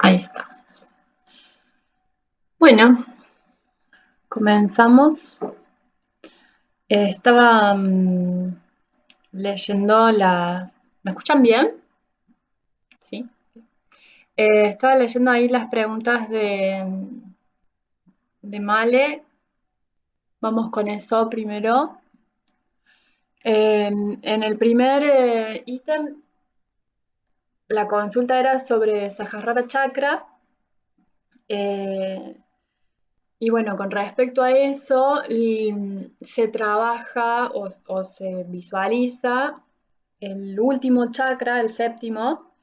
Ahí estamos. Bueno, comenzamos. Estaba leyendo las... ¿Me escuchan bien? Sí. Estaba leyendo ahí las preguntas de Male. Vamos con eso primero. En el primer ítem, la consulta era sobre Sahasrara Chakra. Eh, Y bueno, con respecto a eso, se trabaja o se visualiza el último chakra, el séptimo,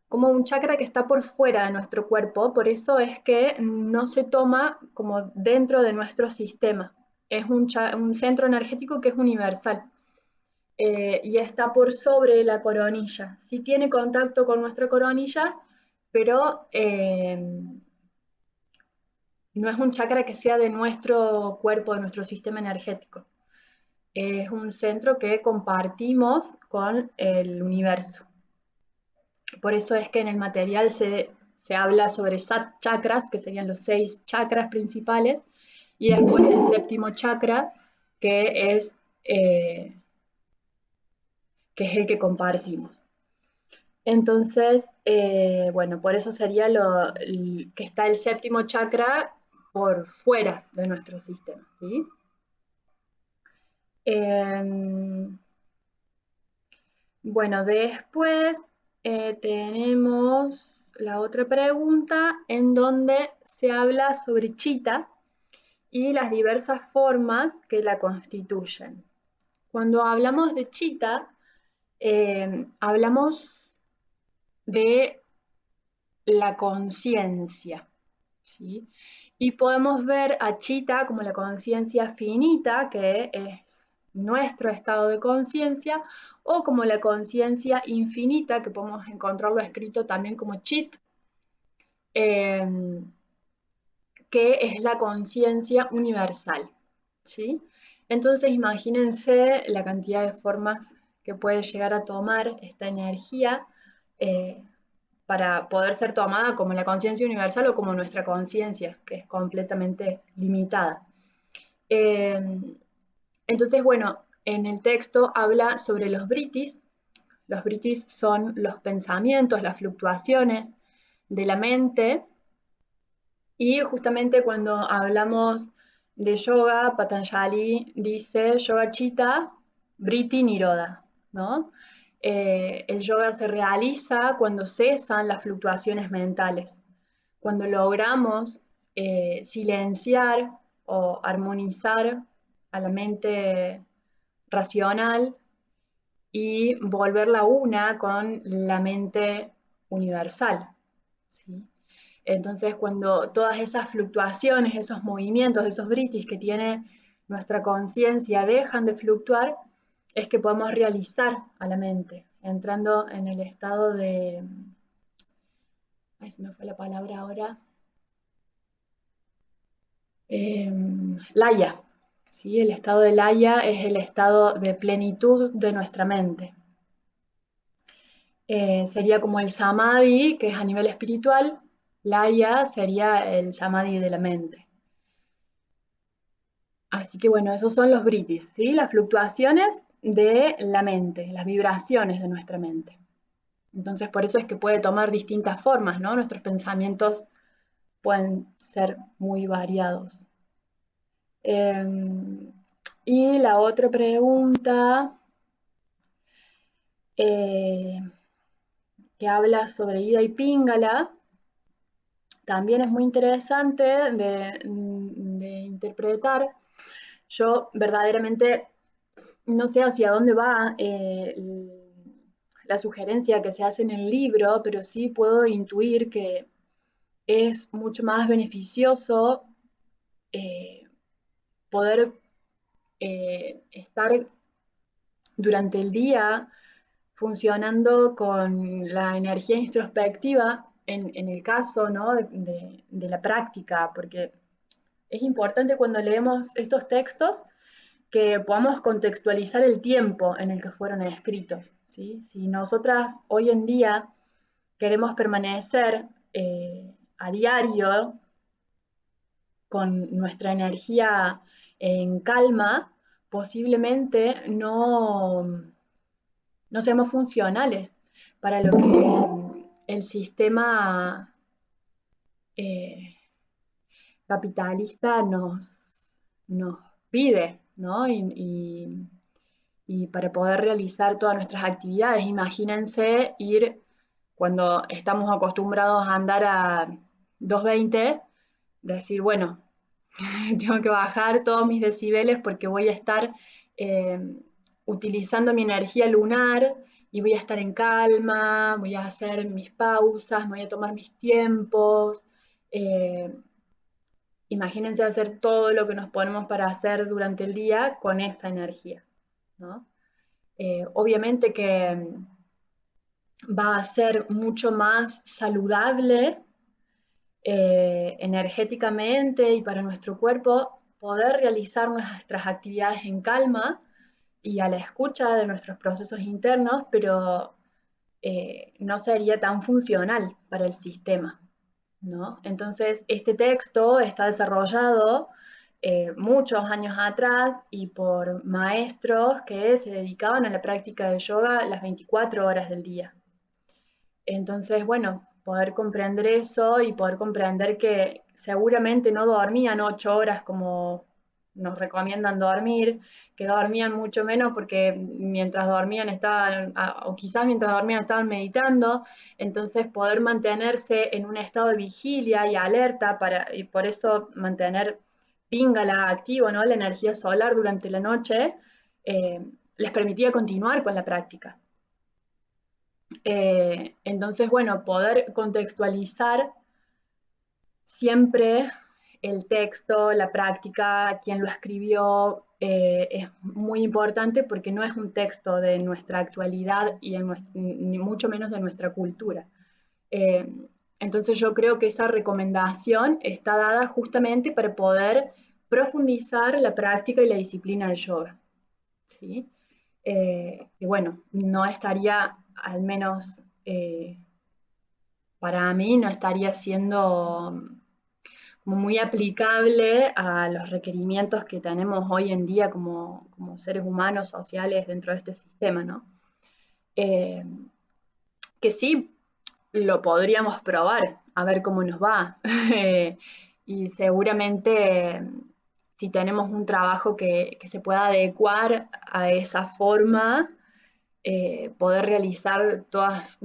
como un chakra que está por fuera de nuestro cuerpo, por eso es que no se toma como dentro de nuestro sistema. Es un centro energético que es universal y está por sobre la coronilla. Sí tiene contacto con nuestra coronilla, pero no es un chakra que sea de nuestro cuerpo, de nuestro sistema energético. Es un centro que compartimos con el universo. Por eso es que en el material se habla sobre chakras, que serían los 6 chakras principales, y después el séptimo chakra, que es, eh, que es el que compartimos. Entonces, bueno, por eso sería que está el séptimo chakra por fuera de nuestro sistema, ¿sí? Bueno, después tenemos la otra pregunta en donde se habla sobre Chita y las diversas formas que la constituyen. Cuando hablamos de Chita, hablamos de la conciencia, ¿sí? Y podemos ver a Chita como la conciencia finita, que es nuestro estado de conciencia, o como la conciencia infinita, que podemos encontrarlo escrito también como Chit, eh, que es la conciencia universal, ¿sí? Entonces imagínense la cantidad de formas que puede llegar a tomar esta energía eh, para poder ser tomada como la conciencia universal o como nuestra conciencia, que es completamente limitada. Eh, entonces, bueno, en el texto habla sobre los britis. Los britis son los pensamientos, las fluctuaciones de la mente. Y justamente cuando hablamos de yoga, Patanjali dice yoga chitta, briti niroda, ¿no? El yoga se realiza cuando cesan las fluctuaciones mentales, cuando logramos silenciar o armonizar a la mente racional y volverla una con la mente universal, ¿sí? Entonces, cuando todas esas fluctuaciones, esos movimientos, esos britis que tiene nuestra conciencia dejan de fluctuar, es que podemos realizar a la mente, entrando en el estado de... Ay, se me fue la palabra ahora. Laya. ¿Sí? El estado de Laya es el estado de plenitud de nuestra mente. Sería como el samadhi, que es a nivel espiritual. Laya sería el samadhi de la mente. Así que bueno, esos son los britis, ¿sí? Las fluctuaciones de la mente, las vibraciones de nuestra mente. Entonces, por eso es que puede tomar distintas formas, ¿no? Nuestros pensamientos pueden ser muy variados. Y la otra pregunta eh, que habla sobre Ida y Pingala también es muy interesante de interpretar. Yo verdaderamente no sé hacia dónde va la sugerencia que se hace en el libro, pero sí puedo intuir que es mucho más beneficioso eh, poder estar durante el día funcionando con la energía introspectiva en el caso, ¿no? de la práctica, porque es importante cuando leemos estos textos que podamos contextualizar el tiempo en el que fueron escritos, ¿sí? Si nosotras hoy en día queremos permanecer a diario con nuestra energía en calma, posiblemente no seamos funcionales para lo que el sistema eh, capitalista nos pide, ¿no? Y para poder realizar todas nuestras actividades. Imagínense ir cuando estamos acostumbrados a andar a 220, decir, bueno, tengo que bajar todos mis decibeles porque voy a estar eh, utilizando mi energía lunar y voy a estar en calma, voy a hacer mis pausas, voy a tomar mis tiempos. Eh, Imagínense hacer todo lo que nos ponemos para hacer durante el día con esa energía, ¿no? Obviamente que va a ser mucho más saludable energéticamente y para nuestro cuerpo poder realizar nuestras actividades en calma y a la escucha de nuestros procesos internos, pero no sería tan funcional para el sistema, ¿no? Entonces, este texto está desarrollado muchos años atrás y por maestros que se dedicaban a la práctica de yoga las 24 horas del día. Entonces, bueno, poder comprender eso y poder comprender que seguramente no dormían 8 horas como nos recomiendan dormir, que dormían mucho menos porque mientras dormían estaban, o quizás mientras dormían estaban meditando, entonces poder mantenerse en un estado de vigilia y alerta y por eso mantener píngala activo, ¿no? La energía solar durante la noche, eh, les permitía continuar con la práctica. Entonces, bueno, poder contextualizar siempre el texto, la práctica, quién lo escribió, es muy importante porque no es un texto de nuestra actualidad y ni mucho menos de nuestra cultura. Eh, entonces yo creo que esa recomendación está dada justamente para poder profundizar la práctica y la disciplina del yoga. ¿Sí? Y bueno, no estaría, al menos para mí, no estaría siendo como muy aplicable a los requerimientos que tenemos hoy en día como seres humanos sociales dentro de este sistema, ¿no? Eh, que sí lo podríamos probar, a ver cómo nos va. Y seguramente si tenemos un trabajo que se pueda adecuar a esa forma, poder realizar todas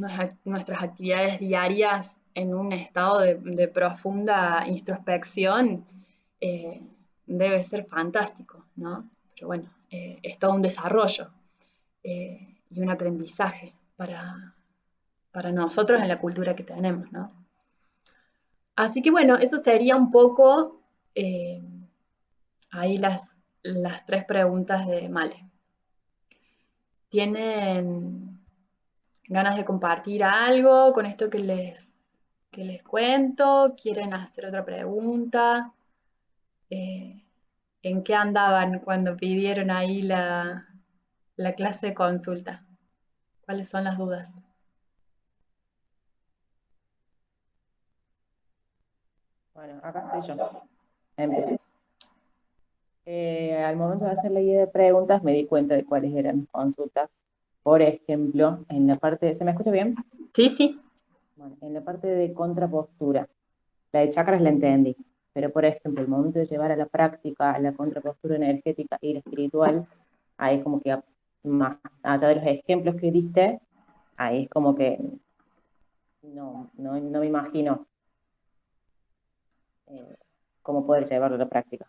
nuestras actividades diarias en un estado de profunda introspección, eh, debe ser fantástico, ¿no? Pero bueno, es todo un desarrollo y un aprendizaje para nosotros en la cultura que tenemos, ¿no? Así que bueno, eso sería un poco eh, ahí las tres preguntas de Male. ¿Tienen ganas de compartir algo con esto que les cuento? ¿Quieren hacer otra pregunta? Eh, ¿En qué andaban cuando pidieron ahí la clase de consulta? ¿Cuáles son las dudas? Bueno, acá estoy yo. Empecé. Al momento de hacer la guía de preguntas me di cuenta de cuáles eran mis consultas. Por ejemplo, en la parte, ¿se me escucha bien? Sí, sí. Bueno, en la parte de contrapostura, la de chakras la entendí, pero por ejemplo, el momento de llevar a la práctica la contrapostura energética y la espiritual, ahí es como que más allá de los ejemplos que diste, ahí es como que no me imagino eh, cómo poder llevarlo a la práctica.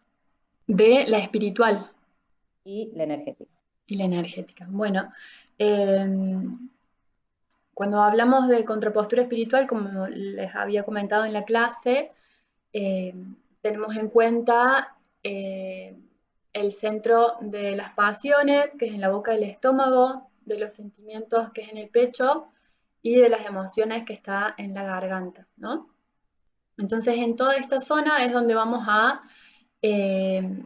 De la espiritual Y la energética. y la energética. Bueno, eh, cuando hablamos de contrapostura espiritual, como les había comentado en la clase, eh, tenemos en cuenta el centro de las pasiones, que es en la boca del estómago, de los sentimientos, que es en el pecho, y de las emociones, que está en la garganta, ¿no? Entonces, en toda esta zona es donde vamos a eh,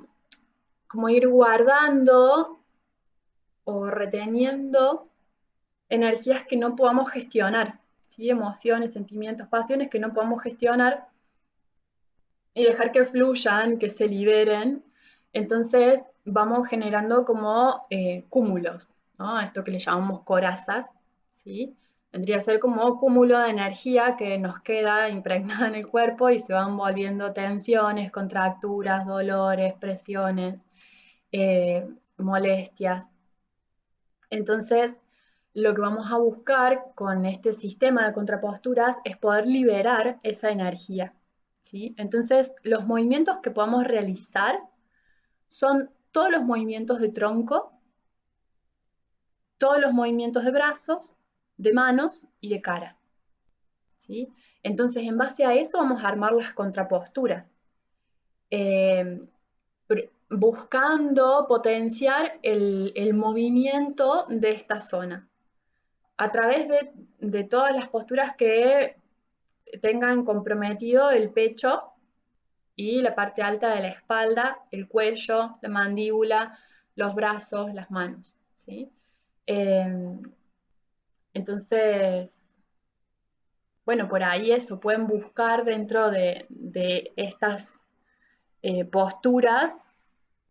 como ir guardando o reteniendo energías que no podamos gestionar. ¿sí? Emociones, sentimientos, pasiones que no podemos gestionar y dejar que fluyan, que se liberen. Entonces vamos generando como cúmulos, ¿no? Esto que le llamamos corazas, ¿sí? Vendría a ser como cúmulo de energía que nos queda impregnada en el cuerpo y se van volviendo tensiones, contracturas, dolores, presiones, molestias. Entonces, lo que vamos a buscar con este sistema de contraposturas es poder liberar esa energía, ¿sí? Entonces, los movimientos que podemos realizar son todos los movimientos de tronco, todos los movimientos de brazos, de manos y de cara, ¿sí? Entonces, en base a eso vamos a armar las contraposturas, eh, buscando potenciar el movimiento de esta zona a través de todas las posturas que tengan comprometido el pecho y la parte alta de la espalda, el cuello, la mandíbula, los brazos, las manos, ¿sí? Eh, entonces, bueno, por ahí eso, pueden buscar dentro de estas posturas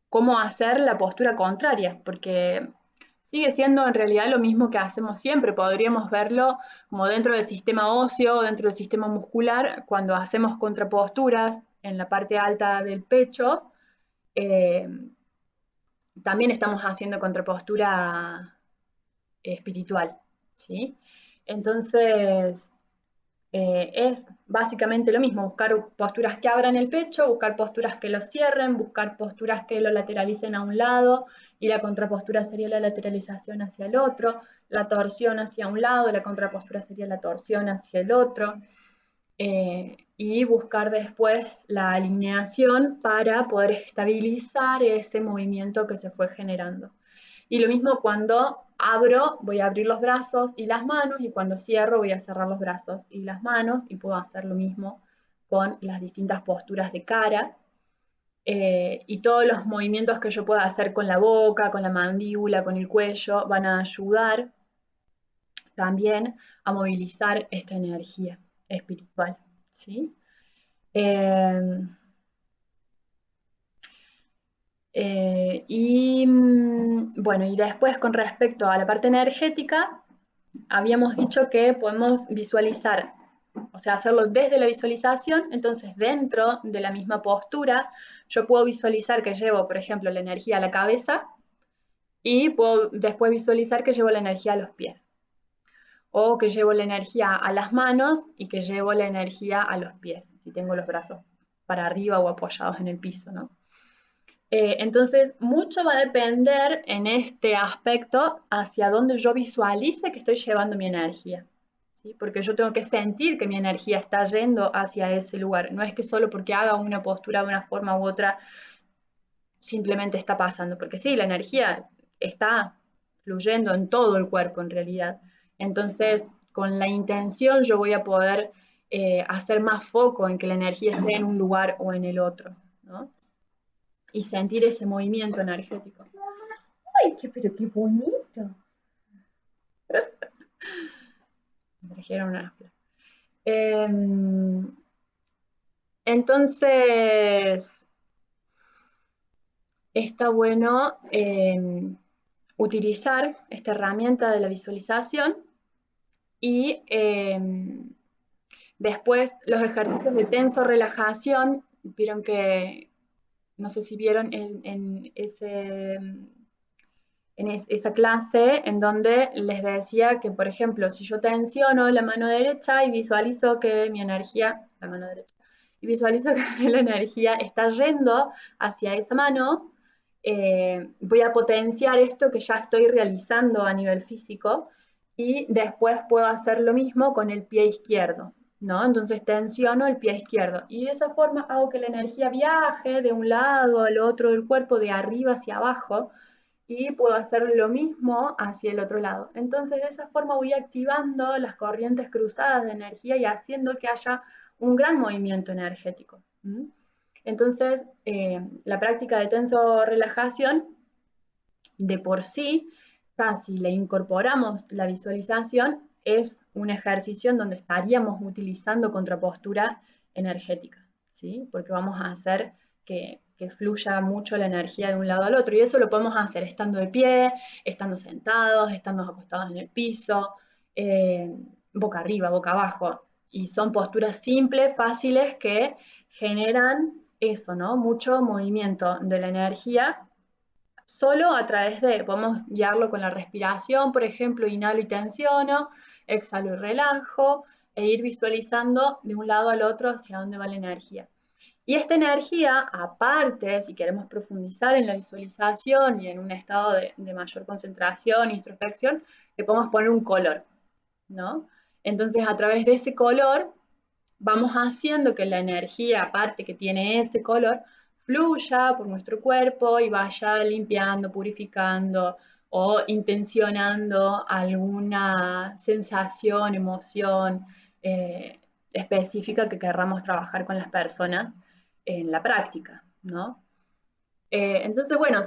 cómo hacer la postura contraria, porque sigue siendo en realidad lo mismo que hacemos siempre. Podríamos verlo como dentro del sistema óseo o dentro del sistema muscular, cuando hacemos contraposturas en la parte alta del pecho, eh, también estamos haciendo contrapostura espiritual, ¿sí? Entonces, es básicamente lo mismo, buscar posturas que abran el pecho, buscar posturas que lo cierren, buscar posturas que lo lateralicen a un lado, y la contrapostura sería la lateralización hacia el otro, la torsión hacia un lado, la contrapostura sería la torsión hacia el otro, y buscar después la alineación para poder estabilizar ese movimiento que se fue generando. Y lo mismo cuando abro, voy a abrir los brazos y las manos, y cuando cierro voy a cerrar los brazos y las manos, y puedo hacer lo mismo con las distintas posturas de cara, y todos los movimientos que yo pueda hacer con la boca, con la mandíbula, con el cuello, van a ayudar también a movilizar esta energía espiritual, ¿sí? Eh, bueno, y después con respecto a la parte energética, habíamos dicho que podemos visualizar, o sea, hacerlo desde la visualización. Entonces dentro de la misma postura yo puedo visualizar que llevo, por ejemplo, la energía a la cabeza, y puedo después visualizar que llevo la energía a los pies, o que llevo la energía a las manos y que llevo la energía a los pies, si tengo los brazos para arriba o apoyados en el piso, ¿no? Entonces, mucho va a depender en este aspecto hacia dónde yo visualice que estoy llevando mi energía, ¿sí? Porque yo tengo que sentir que mi energía está yendo hacia ese lugar. No es que solo porque haga una postura de una forma u otra simplemente está pasando, porque sí, la energía está fluyendo en todo el cuerpo en realidad. Entonces, con la intención yo voy a poder hacer más foco en que la energía esté en un lugar o en el otro, ¿no? Y sentir ese movimiento energético. ¡Ay, pero qué bonito! Me trajeron una flor. Entonces, está bueno utilizar esta herramienta de la visualización, y después los ejercicios de tenso-relajación. Vieron que, no sé si vieron en ese en esa clase en donde les decía que, por ejemplo, si yo tensiono la mano derecha y visualizo que mi energía, la mano derecha, y visualizo que la energía está yendo hacia esa mano, voy a potenciar esto que ya estoy realizando a nivel físico, y después puedo hacer lo mismo con el pie izquierdo, ¿no? Entonces tensiono el pie izquierdo y de esa forma hago que la energía viaje de un lado al otro del cuerpo, de arriba hacia abajo, y puedo hacer lo mismo hacia el otro lado. Entonces, de esa forma voy activando las corrientes cruzadas de energía y haciendo que haya un gran movimiento energético. Entonces, la práctica de tenso-relajación, de por sí, si le incorporamos la visualización, es un ejercicio en donde estaríamos utilizando contrapostura energética, ¿sí? Porque vamos a hacer que fluya mucho la energía de un lado al otro. Y eso lo podemos hacer estando de pie, estando sentados, estando acostados en el piso, boca arriba, boca abajo. Y son posturas simples, fáciles, que generan eso, ¿no? Mucho movimiento de la energía solo a través de, podemos guiarlo con la respiración, por ejemplo, inhalo y tensiono, exhalo y relajo, e ir visualizando de un lado al otro hacia dónde va la energía. Y esta energía, aparte, si queremos profundizar en la visualización y en un estado de mayor concentración e introspección, le podemos poner un color, ¿no? Entonces, a través de ese color, vamos haciendo que la energía, aparte que tiene ese color, fluya por nuestro cuerpo y vaya limpiando, purificando o intencionando alguna sensación, emoción específica que querramos trabajar con las personas en la práctica, ¿no? Entonces, bueno,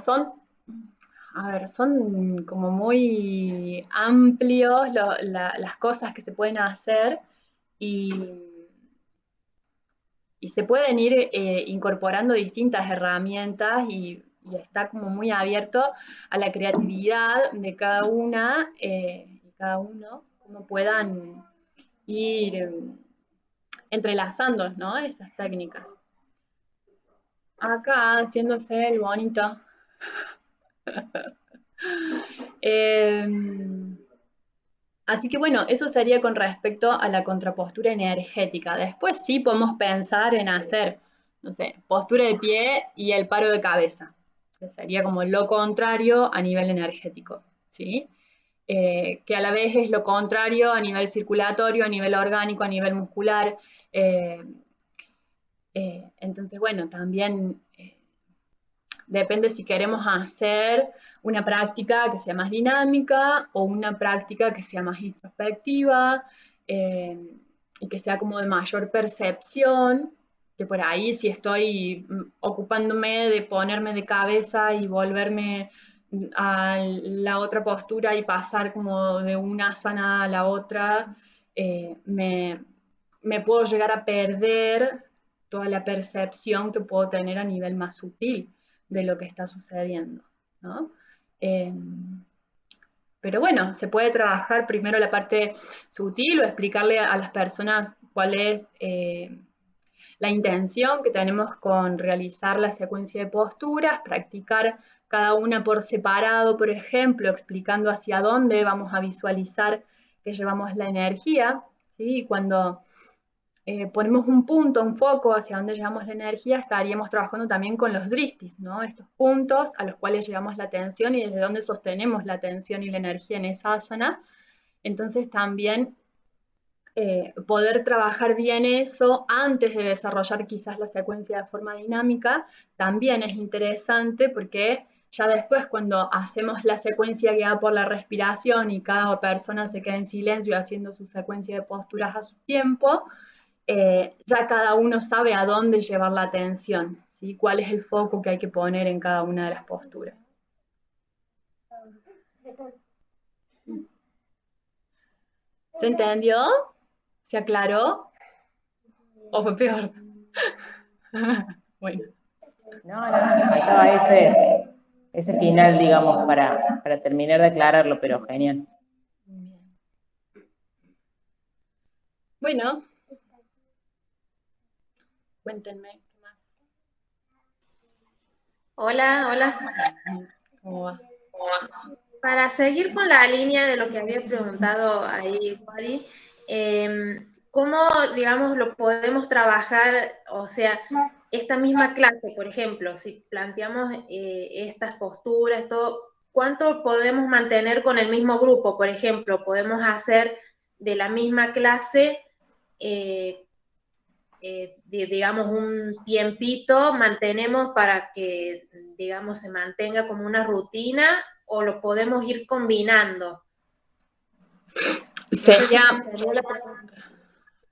a ver, son como muy amplios las cosas que se pueden hacer y, y se pueden ir incorporando distintas herramientas y está como muy abierto a la creatividad de cada una y cada uno, cómo puedan ir entrelazando, ¿no? Esas técnicas. Acá haciéndose el bonito. Eh, Así que bueno, eso sería con respecto a la contrapostura energética. Después sí podemos pensar en hacer, no sé, postura de pie y el paro de cabeza, que sería como lo contrario a nivel energético, ¿sí? Que a la vez es lo contrario a nivel circulatorio, a nivel orgánico, a nivel muscular. Eh, entonces, bueno, también depende si queremos hacer una práctica que sea más dinámica o una práctica que sea más introspectiva eh, y que sea como de mayor percepción, que por ahí si estoy ocupándome de ponerme de cabeza y volverme a la otra postura y pasar como de una asana a la otra, me puedo llegar a perder toda la percepción que puedo tener a nivel más sutil de lo que está sucediendo, ¿no? Eh, pero bueno, se puede trabajar primero la parte sutil o explicarle a las personas cuál es la intención que tenemos con realizar la secuencia de posturas, practicar cada una por separado, por ejemplo, explicando hacia dónde vamos a visualizar que llevamos la energía, ¿sí? Cuando ponemos un punto, un foco hacia donde llevamos la energía, estaríamos trabajando también con los dristis, ¿no? Estos puntos a los cuales llevamos la atención y desde donde sostenemos la atención y la energía en esa asana. Entonces también poder trabajar bien eso antes de desarrollar quizás la secuencia de forma dinámica también es interesante porque ya después cuando hacemos la secuencia guiada por la respiración y cada persona se queda en silencio haciendo su secuencia de posturas a su tiempo, ya cada uno sabe a dónde llevar la atención, ¿sí? Cuál es el foco que hay que poner en cada una de las posturas. ¿Se entendió? ¿Se aclaró? ¿O fue peor? Bueno. No, me faltaba ese final, digamos, para terminar de aclararlo, pero genial. Bueno, cuéntenme qué más. Hola, hola. ¿Cómo va? Para seguir con la línea de lo que había preguntado ahí, Wadi, ¿cómo, digamos, lo podemos trabajar? O sea, esta misma clase, por ejemplo, si planteamos estas posturas, todo, ¿cuánto podemos mantener con el mismo grupo? Por ejemplo, podemos hacer de la misma clase, eh, digamos, un tiempito, mantenemos para que, digamos, se mantenga como una rutina o lo podemos ir combinando. No sé si Sería, se entendió la pregunta.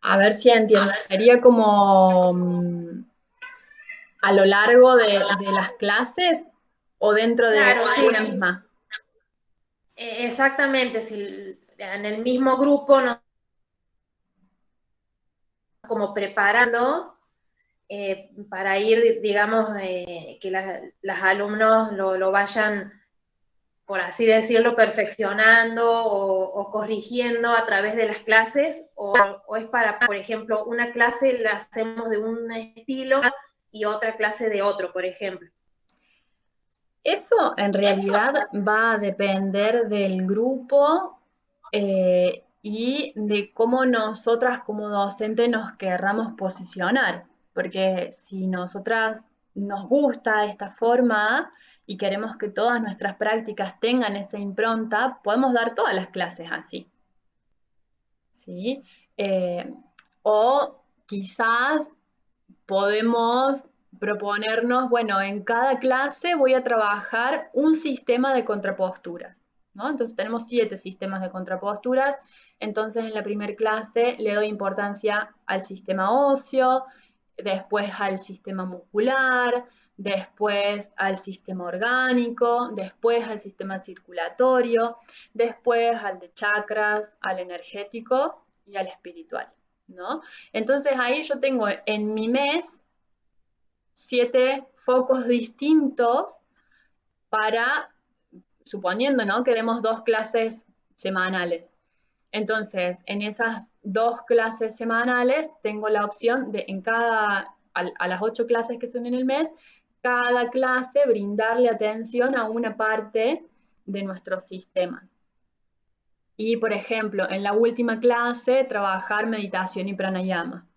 a ver si entiendo, sería como a lo largo de las clases o dentro de Claro, sí. una misma. Exactamente, si en el mismo grupo nos como preparando para ir, digamos, que las alumnos lo vayan, por así decirlo, perfeccionando o corrigiendo a través de las clases, o es para, por ejemplo, una clase la hacemos de un estilo y otra clase de otro, por ejemplo. Eso en realidad va a depender del grupo y de cómo nosotras como docentes nos querramos posicionar, porque si nosotras nos gusta esta forma y queremos que todas nuestras prácticas tengan esa impronta, podemos dar todas las clases así, ¿sí? Eh, o quizás podemos proponernos, bueno, en cada clase voy a trabajar un sistema de contraposturas, ¿no? Entonces tenemos 7 sistemas de contraposturas, entonces en la primera clase le doy importancia al sistema óseo, después al sistema muscular, después al sistema orgánico, después al sistema circulatorio, después al de chakras, al energético y al espiritual, ¿no? Entonces ahí yo tengo en mi mes 7 focos distintos para, suponiendo, ¿no? Que demos 2 clases semanales. Entonces, en esas 2 clases semanales tengo la opción de a las 8 clases que son en el mes, cada clase brindarle atención a una parte de nuestros sistemas. Y, por ejemplo, en la última clase, trabajar meditación y pranayama.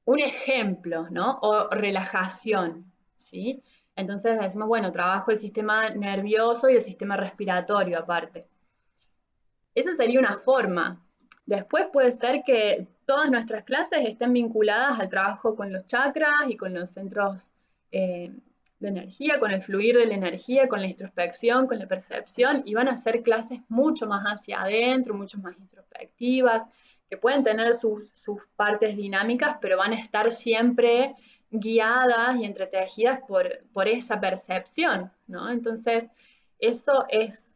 Un ejemplo, ¿no? O relajación, ¿sí? Entonces decimos, bueno, trabajo el sistema nervioso y el sistema respiratorio aparte. Esa sería una forma. Después puede ser que todas nuestras clases estén vinculadas al trabajo con los chakras y con los centros de energía, con el fluir de la energía, con la introspección, con la percepción, y van a ser clases mucho más hacia adentro, mucho más introspectivas, que pueden tener sus partes dinámicas, pero van a estar siempre guiadas y entretejidas por esa percepción, ¿no? Entonces, eso es,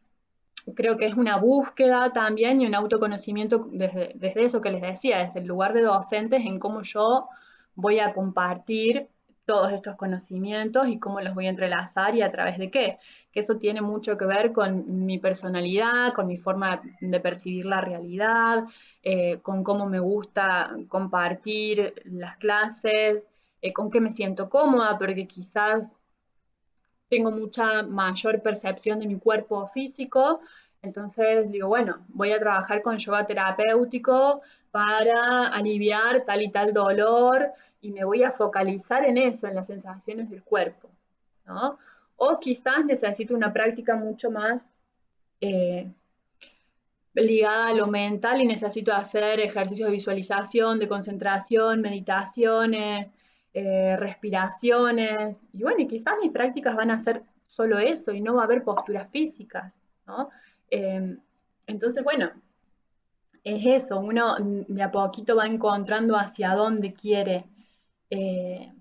creo que es una búsqueda también y un autoconocimiento desde eso que les decía, desde el lugar de docentes, en cómo yo voy a compartir todos estos conocimientos y cómo los voy a entrelazar y a través de qué. Que eso tiene mucho que ver con mi personalidad, con mi forma de percibir la realidad, con cómo me gusta compartir las clases, con qué me siento cómoda, porque quizás tengo mucha mayor percepción de mi cuerpo físico, entonces digo, bueno, voy a trabajar con yoga terapéutico para aliviar tal y tal dolor y me voy a focalizar en eso, en las sensaciones del cuerpo, ¿no? O quizás necesito una práctica mucho más eh, ligada a lo mental y necesito hacer ejercicios de visualización, de concentración, meditaciones, respiraciones. Y bueno, y quizás mis prácticas van a ser solo eso y no va a haber posturas físicas, ¿no? Eh, entonces, bueno, es eso, uno de a poquito va encontrando hacia dónde quiere eh,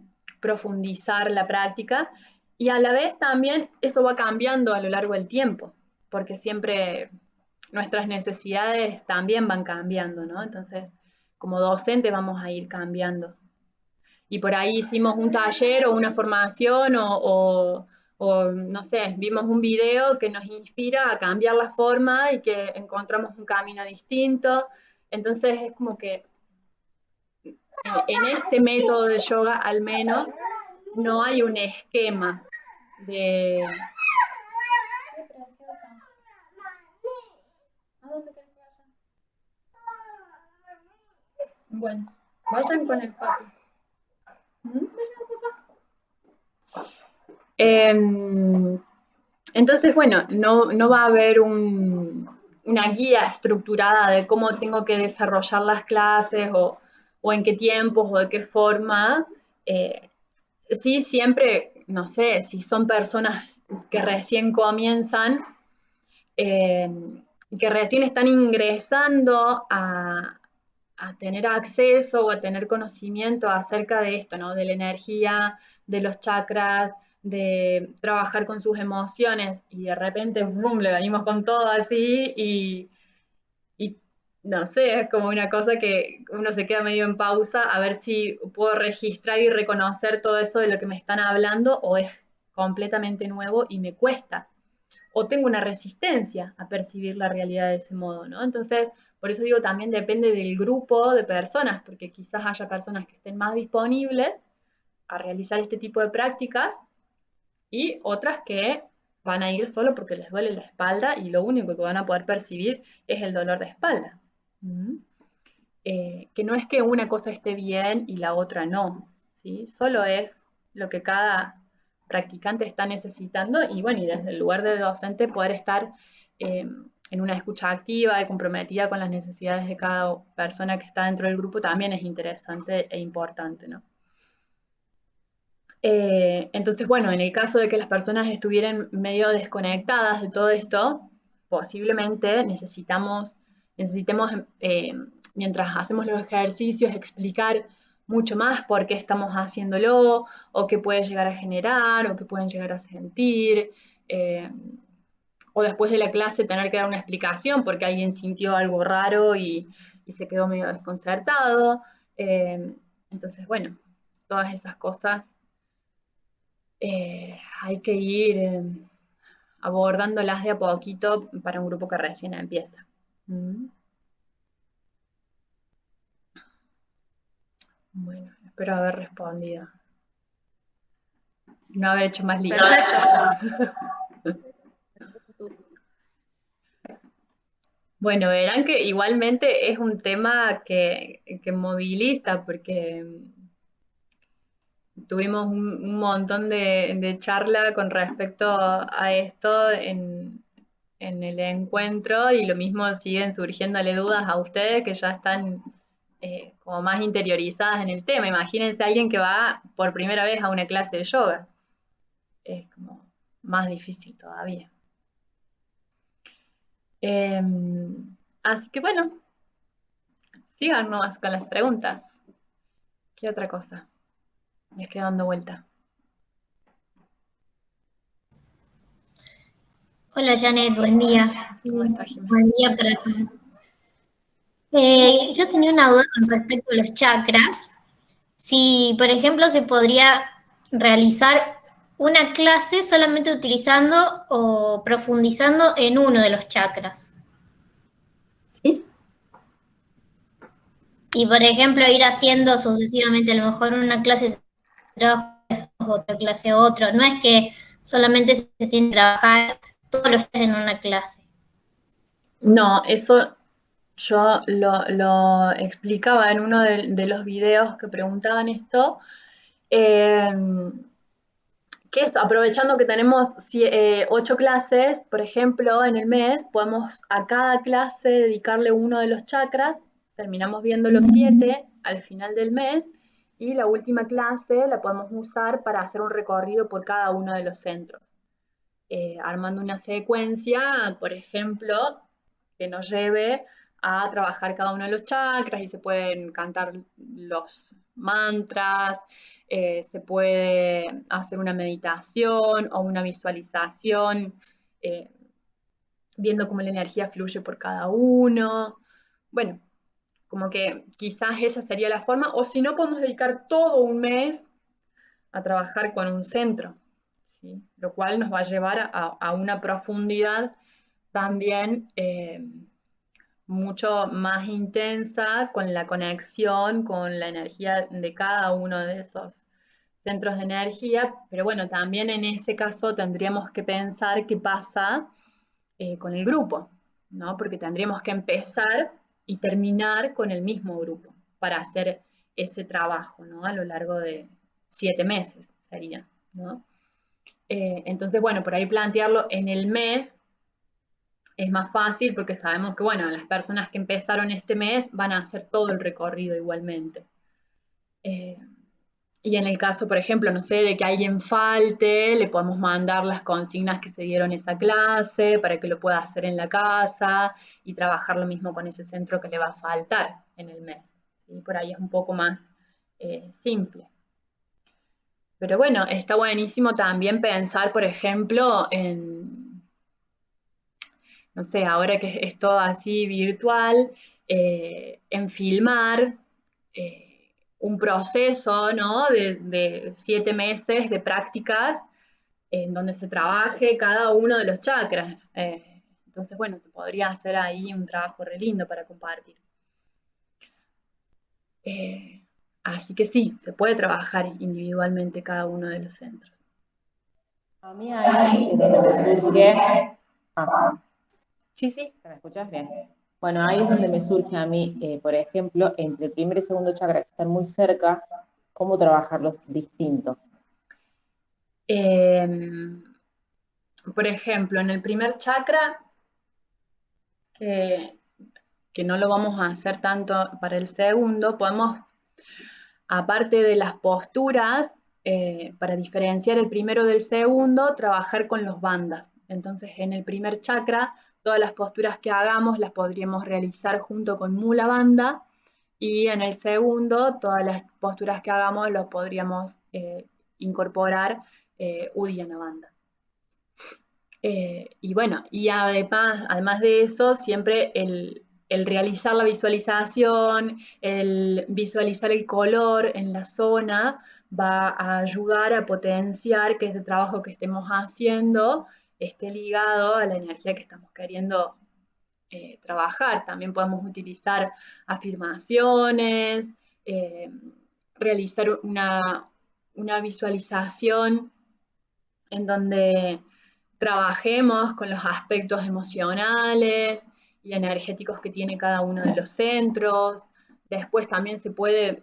profundizar la práctica y a la vez también eso va cambiando a lo largo del tiempo, porque siempre nuestras necesidades también van cambiando, ¿no? Entonces, como docente vamos a ir cambiando. Y por ahí hicimos un taller o una formación o, no sé, vimos un video que nos inspira a cambiar la forma y que encontramos un camino distinto. Entonces es como que en este método de yoga al menos no hay un esquema de... ¿A dónde querés que vayan? Bueno, vayan con el papi. Entonces, bueno, no va a haber una guía estructurada de cómo tengo que desarrollar las clases o en qué tiempos o de qué forma. Sí, siempre, no sé, si son personas que recién comienzan, eh, que recién están ingresando a tener acceso o a tener conocimiento acerca de esto, ¿no? De la energía, de los chakras, de trabajar con sus emociones y de repente, ¡brum!, le venimos con todo así no sé, es como una cosa que uno se queda medio en pausa a ver si puedo registrar y reconocer todo eso de lo que me están hablando o es completamente nuevo y me cuesta. O tengo una resistencia a percibir la realidad de ese modo, ¿no? Entonces, por eso digo, también depende del grupo de personas, porque quizás haya personas que estén más disponibles a realizar este tipo de prácticas y otras que van a ir solo porque les duele la espalda y lo único que van a poder percibir es el dolor de espalda. ¿Mm? Que no es que una cosa esté bien y la otra no, ¿sí? Solo es lo que cada practicante está necesitando y bueno, y desde el lugar de docente poder estar en una escucha activa y comprometida con las necesidades de cada persona que está dentro del grupo también es interesante e importante, ¿no? Entonces, bueno, en el caso de que las personas estuvieran medio desconectadas de todo esto, posiblemente necesitemos, mientras hacemos los ejercicios, explicar mucho más por qué estamos haciéndolo, o qué puede llegar a generar, o qué pueden llegar a sentir, eh, o después de la clase tener que dar una explicación porque alguien sintió algo raro y se quedó medio desconcertado. Eh, entonces, bueno, todas esas cosas hay que ir abordándolas de a poquito para un grupo que recién empieza. Mm. Bueno, espero haber respondido. No haber hecho más lío. Perfecto. Bueno, verán que igualmente es un tema que moviliza porque tuvimos un montón de charla con respecto a esto en el encuentro y lo mismo siguen surgiéndole dudas a ustedes que ya están como más interiorizadas en el tema. Imagínense a alguien que va por primera vez a una clase de yoga. Es como más difícil todavía. Eh, Así que bueno, síganos con las preguntas. ¿Qué otra cosa? Les quedo dando vuelta. Hola Janet, buen día. ¿Cómo estás, Jimena? Buen día para todos. Yo tenía una duda con respecto a los chakras. Si, por ejemplo, se podría realizar una clase solamente utilizando o profundizando en uno de los chakras. ¿Sí? Y, por ejemplo, ir haciendo sucesivamente, a lo mejor una clase de trabajo, otra clase otro. No es que solamente se tiene que trabajar todos los chakras en una clase. No, eso yo lo explicaba en uno de los videos que preguntaban esto. Eh, que es, aprovechando que tenemos 8 clases, por ejemplo, en el mes, podemos a cada clase dedicarle uno de los chakras, terminamos viendo los 7 al final del mes, y la última clase la podemos usar para hacer un recorrido por cada uno de los centros, armando una secuencia, por ejemplo, que nos lleve a trabajar cada uno de los chakras y se pueden cantar los mantras, se puede hacer una meditación o una visualización, eh, viendo cómo la energía fluye por cada uno. Bueno, como que quizás esa sería la forma, o si no, podemos dedicar todo un mes a trabajar con un centro, ¿sí? Lo cual nos va a llevar a una profundidad también mucho más intensa con la conexión, con la energía de cada uno de esos centros de energía, pero bueno, también en ese caso tendríamos que pensar qué pasa con el grupo, ¿no? Porque tendríamos que empezar y terminar con el mismo grupo para hacer ese trabajo, ¿no? A lo largo de 7 meses sería, ¿no? Entonces, bueno, por ahí plantearlo en el mes es más fácil porque sabemos que, bueno, las personas que empezaron este mes van a hacer todo el recorrido igualmente. Y en el caso, por ejemplo, no sé, de que alguien falte, le podemos mandar las consignas que se dieron esa clase para que lo pueda hacer en la casa y trabajar lo mismo con ese centro que le va a faltar en el mes. ¿Sí? Por ahí es un poco más simple. Pero bueno, está buenísimo también pensar, por ejemplo, en, no sé, ahora que es todo así virtual, en filmar un proceso, ¿no? de 7 meses de prácticas en donde se trabaje cada uno de los chakras. Entonces, bueno, se podría hacer ahí un trabajo re lindo para compartir. Así que sí, se puede trabajar individualmente cada uno de los centros. A mí ahí es donde me surge... Sí, sí. ¿Me escuchas bien? Bueno, ahí es donde me surge a mí, por ejemplo, entre el primer y segundo chakra que están muy cerca, cómo trabajarlos distintos. Por ejemplo, en el primer chakra, que no lo vamos a hacer tanto para el segundo, podemos, aparte de las posturas, para diferenciar el primero del segundo, trabajar con los bandas. Entonces, en el primer chakra, todas las posturas que hagamos las podríamos realizar junto con Mula Bandha, y en el segundo, todas las posturas que hagamos las podríamos incorporar Uddiyana Bandha. Y bueno, y además de eso, siempre el realizar la visualización, el visualizar el color en la zona, va a ayudar a potenciar que ese trabajo que estemos haciendo esté ligado a la energía que estamos queriendo trabajar. También podemos utilizar afirmaciones, realizar una visualización en donde trabajemos con los aspectos emocionales y energéticos que tiene cada uno de los centros. Después también se puede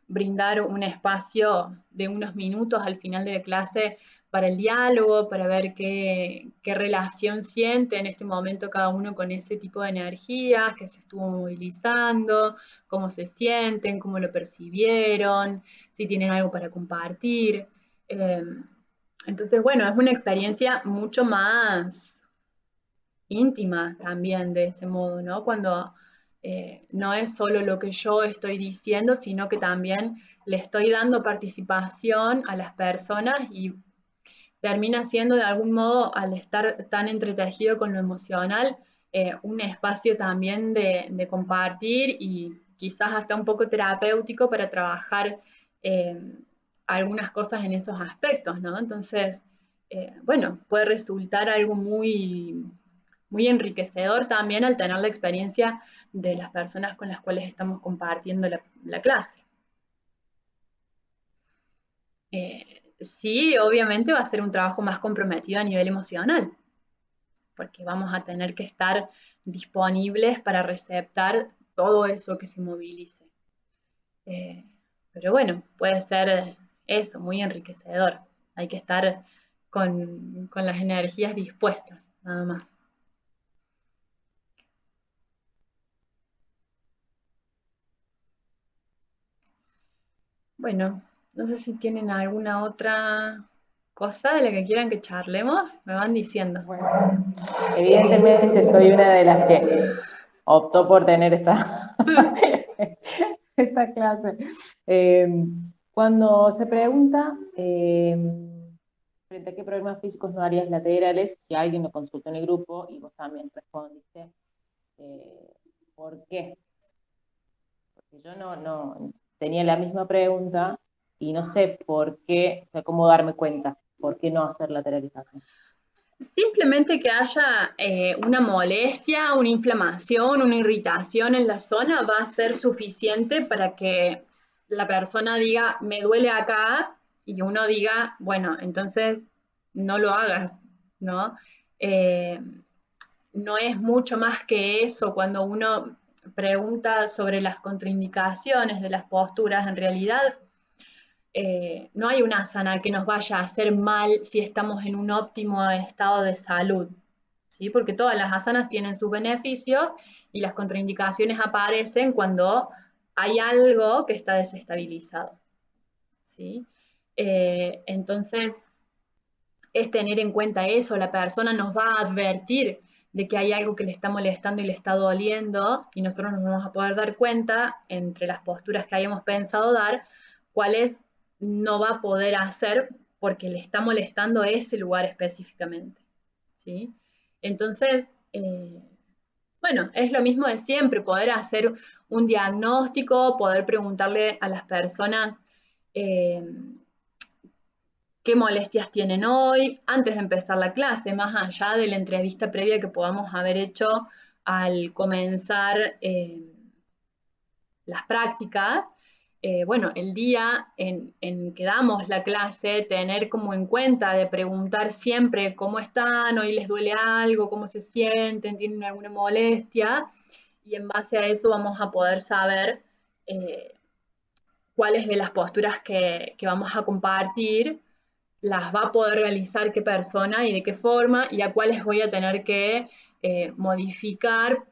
brindar un espacio de unos minutos al final de la clase para el diálogo, para ver qué relación siente en este momento cada uno con ese tipo de energías que se estuvo movilizando, cómo se sienten, cómo lo percibieron, si tienen algo para compartir. Entonces, bueno, es una experiencia mucho más íntima también de ese modo, ¿no? Cuando no es solo lo que yo estoy diciendo, sino que también le estoy dando participación a las personas y termina siendo de algún modo, al estar tan entretejido con lo emocional, un espacio también de compartir y quizás hasta un poco terapéutico para trabajar algunas cosas en esos aspectos, ¿no? Entonces, bueno, puede resultar algo muy, muy enriquecedor también al tener la experiencia de las personas con las cuales estamos compartiendo la clase. Sí, obviamente va a ser un trabajo más comprometido a nivel emocional, porque vamos a tener que estar disponibles para receptar todo eso que se movilice. Pero bueno, puede ser eso, muy enriquecedor. Hay que estar con las energías dispuestas, nada más. Bueno, no sé si tienen alguna otra cosa de la que quieran que charlemos, me van diciendo. Bueno, evidentemente soy una de las que optó por tener esta clase. Cuando se pregunta frente a qué problemas físicos no harías laterales, que alguien lo consultó en el grupo y vos también respondiste, ¿por qué? Porque yo no tenía la misma pregunta y no sé por qué, o sea, cómo darme cuenta, por qué no hacer lateralización. Simplemente que haya una molestia, una inflamación, una irritación en la zona va a ser suficiente para que la persona diga, me duele acá, y uno diga, bueno, entonces no lo hagas, ¿no? Eh, no es mucho más que eso cuando uno pregunta sobre las contraindicaciones de las posturas, en realidad no hay una asana que nos vaya a hacer mal si estamos en un óptimo estado de salud, ¿sí? Porque todas las asanas tienen sus beneficios y las contraindicaciones aparecen cuando hay algo que está desestabilizado, ¿sí? Entonces, es tener en cuenta eso, la persona nos va a advertir de que hay algo que le está molestando y le está doliendo, y nosotros nos vamos a poder dar cuenta, entre las posturas que hayamos pensado dar, cuáles no va a poder hacer porque le está molestando ese lugar específicamente, ¿sí? Entonces, Bueno, es lo mismo de siempre, poder hacer un diagnóstico, poder preguntarle a las personas eh, qué molestias tienen hoy antes de empezar la clase, más allá de la entrevista previa que podamos haber hecho al comenzar las prácticas. Bueno, el día en que damos la clase, tener como en cuenta de preguntar siempre cómo están, hoy les duele algo, cómo se sienten, tienen alguna molestia, y en base a eso vamos a poder saber cuáles de las posturas que vamos a compartir las va a poder realizar qué persona y de qué forma, y a cuáles voy a tener que modificar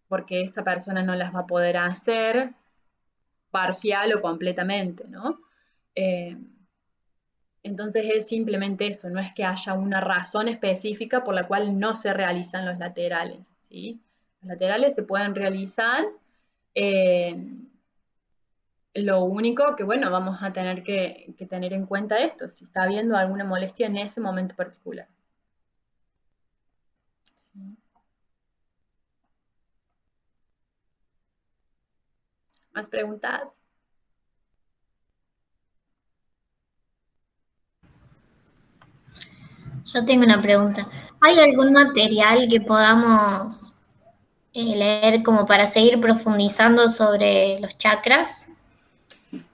porque esa persona no las va a poder hacer parcial o completamente, ¿no? Eh, entonces es simplemente eso, no es que haya una razón específica por la cual no se realizan los laterales, ¿sí? Los laterales se pueden realizar, eh, lo único que, bueno, vamos a tener que tener en cuenta esto, si está habiendo alguna molestia en ese momento particular. ¿Sí? ¿Más preguntas? Yo tengo una pregunta. ¿Hay algún material que podamos leer como para seguir profundizando sobre los chakras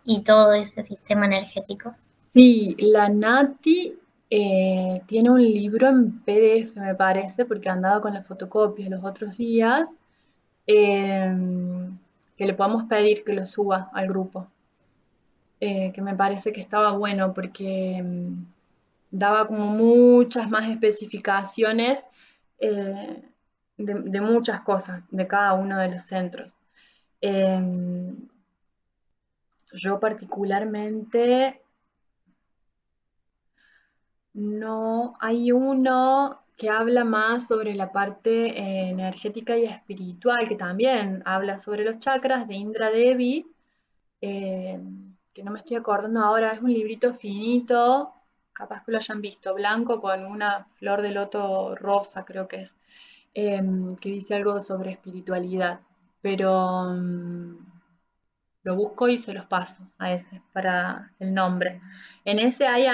y todo ese sistema energético? Sí, la Nati tiene un libro en PDF, me parece, porque andaba con la fotocopia los otros días, eh, que le podemos pedir que lo suba al grupo, que me parece que estaba bueno porque daba como muchas más especificaciones de muchas cosas, de cada uno de los centros. Yo particularmente no, hay uno que habla más sobre la parte energética y espiritual, que también habla sobre los chakras de Indra Devi, eh, que no me estoy acordando ahora, es un librito finito, capaz que lo hayan visto, blanco con una flor de loto rosa, creo que es, que dice algo sobre espiritualidad, pero lo busco y se los paso a ese para el nombre. En ese hay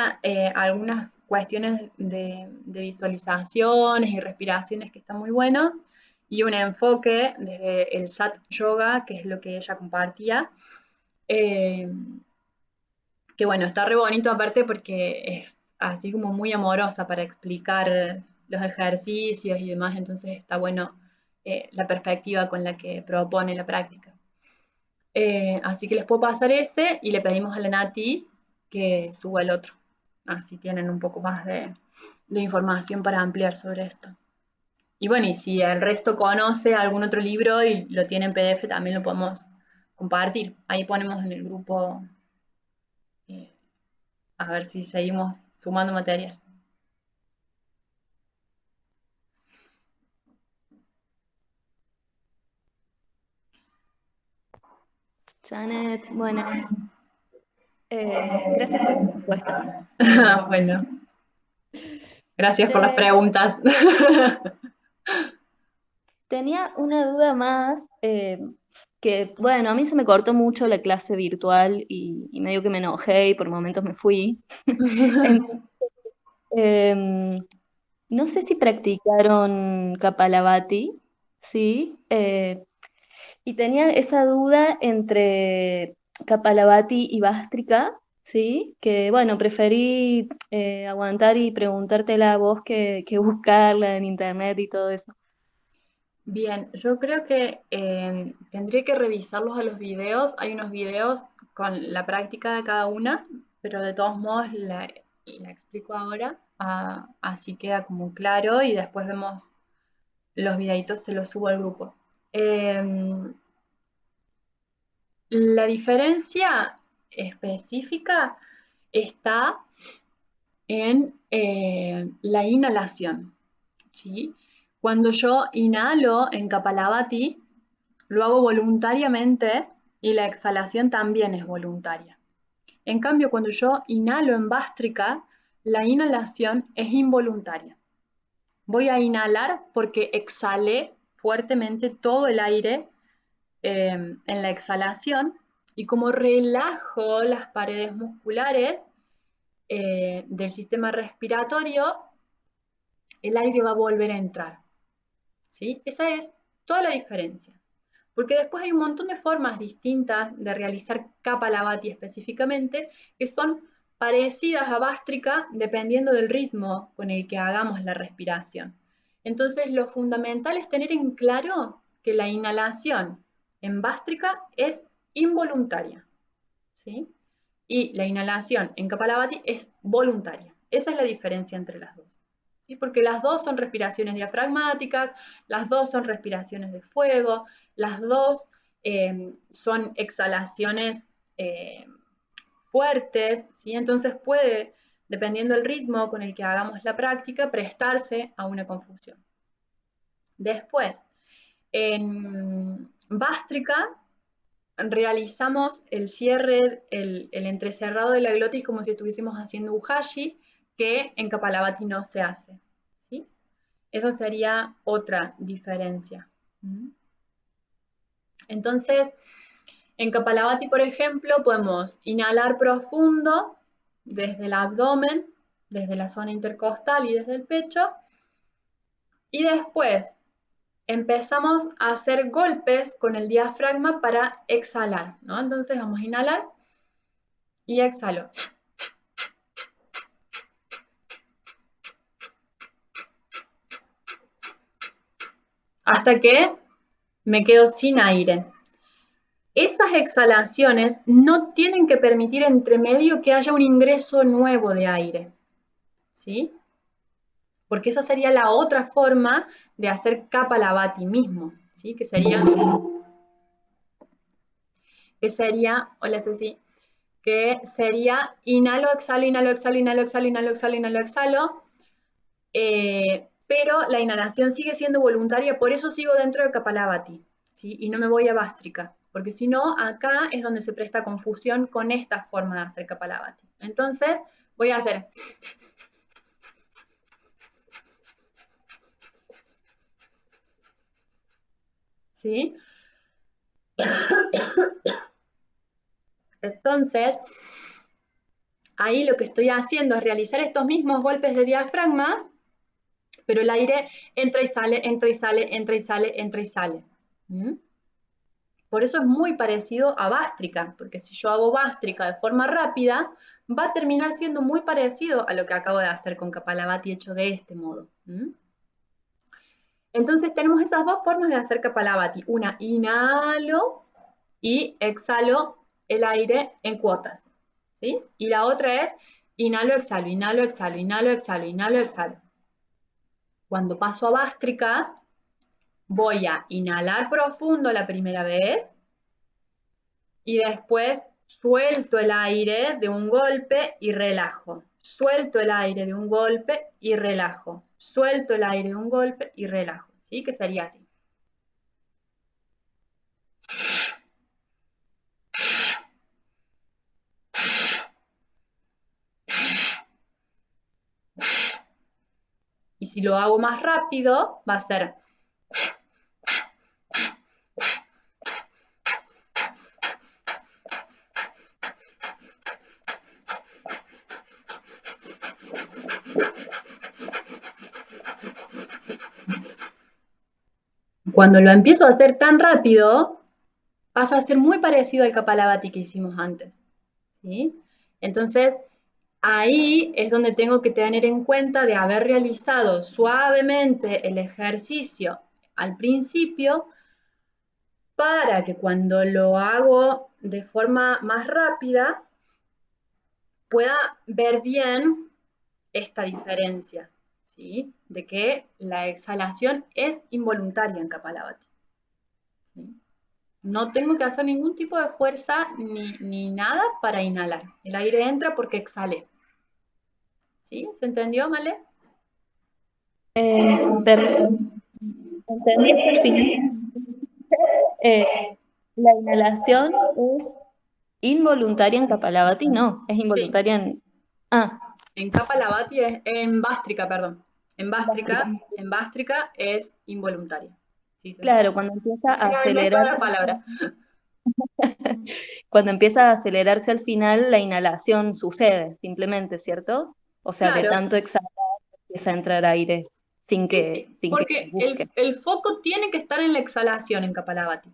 algunas cuestiones de visualizaciones y respiraciones que están muy buenos y un enfoque desde el Sat Yoga, que es lo que ella compartía, eh, que bueno, está re bonito aparte porque es así como muy amorosa para explicar los ejercicios y demás, entonces está bueno la perspectiva con la que propone la práctica. Así que les puedo pasar ese y le pedimos a la Nati que suba el otro. Así tienen un poco más de información para ampliar sobre esto. Y bueno, y si el resto conoce algún otro libro y lo tiene en PDF, también lo podemos compartir. Ahí ponemos en el grupo eh, a ver si seguimos sumando material. Janet, bueno, gracias por la respuesta. Bueno, gracias por las Che, preguntas. tenía una duda más, que bueno, a mí se me cortó mucho la clase virtual y medio que me enojé y por momentos me fui. Entonces, em, no sé si practicaron Kapalabhati, ¿sí? Y tenía esa duda entre Kapalabhati y Bástrica, ¿sí? Que bueno, preferí aguantar y preguntártela a vos que buscarla en internet y todo eso. Bien, yo creo que tendría que revisarlos a los videos. Hay unos videos con la práctica de cada una, pero de todos modos la explico ahora, así queda como claro y después vemos los videitos, se los subo al grupo. La diferencia específica está en la inhalación, ¿sí? Cuando yo inhalo en Kapalabhati, lo hago voluntariamente y la exhalación también es voluntaria. En cambio, cuando yo inhalo en Bástrica, la inhalación es involuntaria. Voy a inhalar porque exhalé fuertemente todo el aire en la exhalación, y como relajo las paredes musculares del sistema respiratorio, el aire va a volver a entrar. ¿Sí? Esa es toda la diferencia. Porque después hay un montón de formas distintas de realizar Kapalabhati específicamente, que son parecidas a Bhastrika dependiendo del ritmo con el que hagamos la respiración. Entonces, lo fundamental es tener en claro que la inhalación en Bhastrika es involuntaria, ¿sí? Y la inhalación en Kapalabhati es voluntaria. Esa es la diferencia entre las dos. ¿Sí? Porque las dos son respiraciones diafragmáticas, las dos son respiraciones de fuego, las dos son exhalaciones fuertes, ¿sí? Entonces puede, dependiendo del ritmo con el que hagamos la práctica, prestarse a una confusión. Después, en Bhastrika realizamos el cierre, el entrecerrado de la glotis como si estuviésemos haciendo Ujashi, que en Kapalabhati no se hace. ¿Sí? Esa sería otra diferencia. Entonces, en Kapalabhati, por ejemplo, podemos inhalar profundo desde el abdomen, desde la zona intercostal y desde el pecho, y después empezamos a hacer golpes con el diafragma para exhalar, ¿no? Entonces vamos a inhalar y exhalo. Hasta que me quedo sin aire. Esas exhalaciones no tienen que permitir entre medio que haya un ingreso nuevo de aire, ¿sí? Porque esa sería la otra forma de hacer Kapalabhati mismo, ¿sí? Que sería, hola Ceci, que sería inhalo, exhalo, inhalo, exhalo, inhalo, exhalo, inhalo, exhalo, inhalo, exhalo, pero la inhalación sigue siendo voluntaria, por eso sigo dentro de Kapalabhati, ¿sí? Y no me voy a Bhastrika, porque si no, acá es donde se presta confusión con esta forma de hacer Kapalabhati. Entonces, voy a hacer... ¿Sí? Entonces, ahí lo que estoy haciendo es realizar estos mismos golpes de diafragma, pero el aire entra y sale, entra y sale, entra y sale, entra y sale. Por eso es muy parecido a Bhastrika, porque si yo hago Bhastrika de forma rápida, va a terminar siendo muy parecido a lo que acabo de hacer con Kapalabhati hecho de este modo. Entonces tenemos esas dos formas de hacer Kapalabhati. Una, inhalo y exhalo el aire en cuotas, ¿sí? Y la otra es inhalo, exhalo, inhalo, exhalo, inhalo, exhalo, inhalo, exhalo. Cuando paso a Bhastrika, voy a inhalar profundo la primera vez y después suelto el aire de un golpe y relajo. Suelto el aire de un golpe y relajo. Suelto el aire de un golpe y relajo. ¿Sí? Que sería así. Y si lo hago más rápido, va a ser... Cuando lo empiezo a hacer tan rápido, pasa a ser muy parecido al Kapalabhati que hicimos antes, ¿sí? Entonces, ahí es donde tengo que tener en cuenta de haber realizado suavemente el ejercicio al principio para que cuando lo hago de forma más rápida pueda ver bien esta diferencia, ¿sí? De que la exhalación es involuntaria en Kapalabhati, ¿sí? No tengo que hacer ningún tipo de fuerza ni nada para inhalar. El aire entra porque exhalé. ¿Sí? ¿Se entendió, Male? Entendí hasta el final. La inhalación es involuntaria en Kapalabhati, no, es involuntaria en... Ah, En Kapalabhati es, en Bhastrika, perdón. En Bhastrika. Bhastrika es involuntaria. Sí, se me Claro, fue. cuando empieza a No, no es toda acelerarse, la palabra. cuando empieza a acelerarse al final, la inhalación sucede, simplemente, ¿cierto? O sea, de Claro, tanto exhalar, empieza a entrar aire sin sí, sí, que porque busque. el foco tiene que estar en la exhalación en Kapalabhati,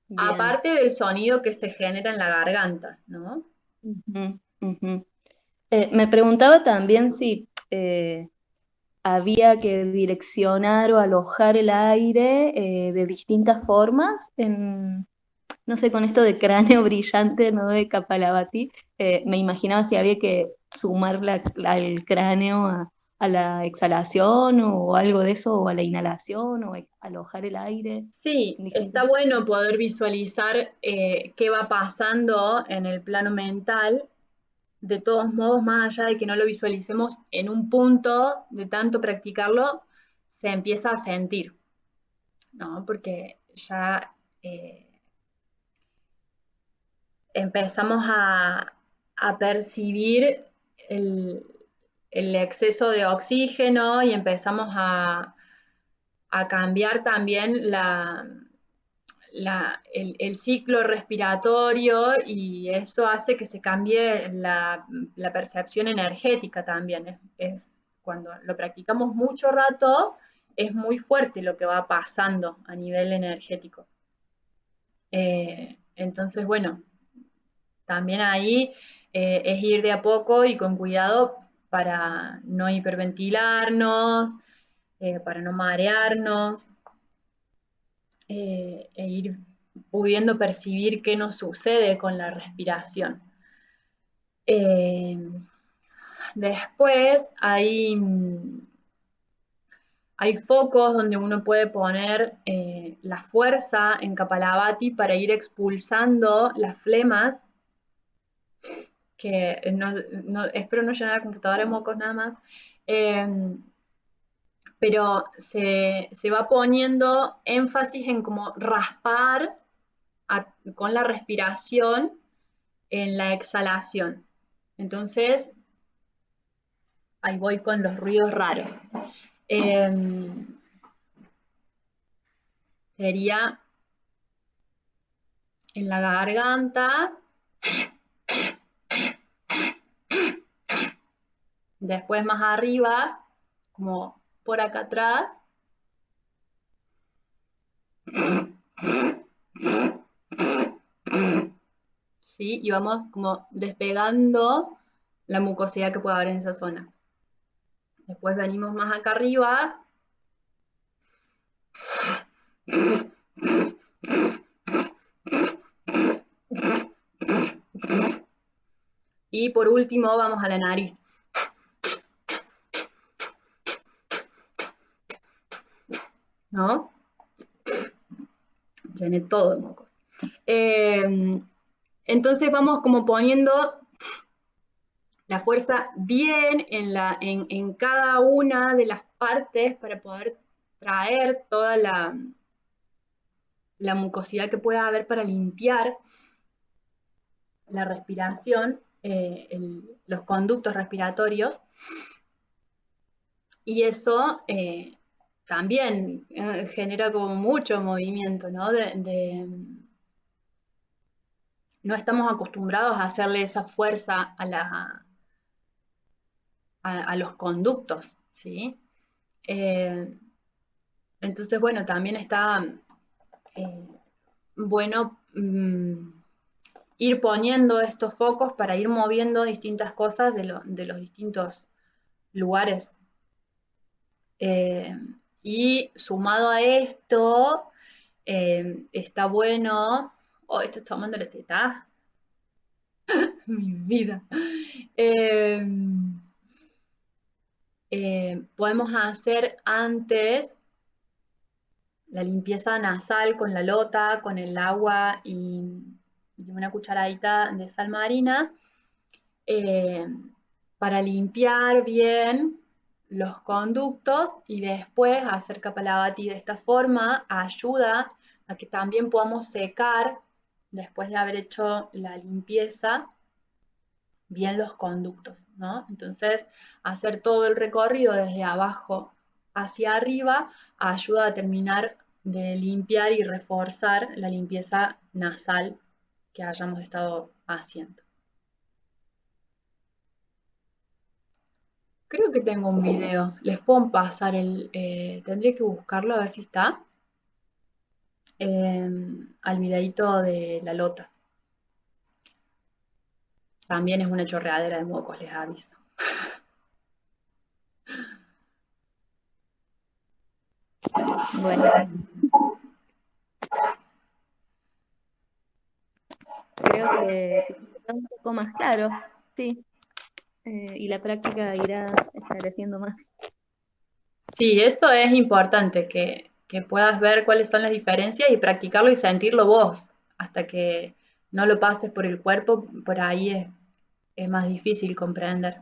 Bien. aparte del sonido que se genera en la garganta, ¿no? Ujú, ujú. Me preguntaba también si había que direccionar o alojar el aire de distintas formas no sé, con esto de cráneo brillante, ¿no? De Kapalabhati, me imaginaba si había que sumar el cráneo a la exhalación o algo de eso, o a la inhalación, o alojar el aire Sí, en distintas... está bueno poder visualizar qué va pasando en el plano mental. De todos modos, más allá de que no lo visualicemos en un punto, de tanto practicarlo, se empieza a sentir, ¿no? Porque ya eh, empezamos a percibir el, el exceso de oxígeno y empezamos a cambiar también el ciclo respiratorio y eso hace que se cambie la percepción energética también. Cuando lo practicamos mucho rato, es muy fuerte lo que va pasando a nivel energético. Entonces, bueno, también ahí es ir de a poco y con cuidado para no hiperventilarnos, para no marearnos, e ir pudiendo percibir qué nos sucede con la respiración. Eh, Después hay focos donde uno puede poner la fuerza en Kapalabhati para ir expulsando las flemas, que espero no llenar la computadora de mocos nada más, eh, pero se va poniendo énfasis en como raspar con la respiración en la exhalación. Entonces, ahí voy con los ruidos raros. Eh, Sería en la garganta, después más arriba, como por acá atrás, ¿sí? Y vamos como despegando la mucosidad que puede haber en esa zona. Después venimos más acá arriba. Y por último vamos a la nariz. ¿No? Llené todo de mocos. Entonces vamos como poniendo la fuerza bien en cada una de las partes para poder traer toda la mucosidad que pueda haber para limpiar la respiración, los conductos respiratorios, y eso también genera como mucho movimiento, ¿no? No estamos acostumbrados a hacerle esa fuerza a los conductos, ¿sí? Eh, entonces, bueno, también está eh, bueno ir poniendo estos focos para ir moviendo distintas cosas de los distintos lugares. Eh, y sumado a esto, está bueno. Oh, esto está tomando la teta. Mi vida. Eh, Podemos hacer antes la limpieza nasal con la lota, con el agua y una cucharadita de sal marina, eh, para limpiar bien los conductos y después hacer Kapalabhati de esta forma ayuda a que también podamos secar, después de haber hecho la limpieza, bien los conductos, ¿no? Entonces, hacer todo el recorrido desde abajo hacia arriba ayuda a terminar de limpiar y reforzar la limpieza nasal que hayamos estado haciendo. Creo que tengo un video. Les puedo pasar tendré que buscarlo a ver si está. Al videito de la lota. También es una chorreadera de mocos, les aviso. Bueno, creo que quedó un poco más claro, sí. Y la práctica irá esclareciendo más. Sí, eso es importante, que puedas ver cuáles son las diferencias y practicarlo y sentirlo vos. Hasta que no lo pases por el cuerpo, por ahí es más difícil comprender.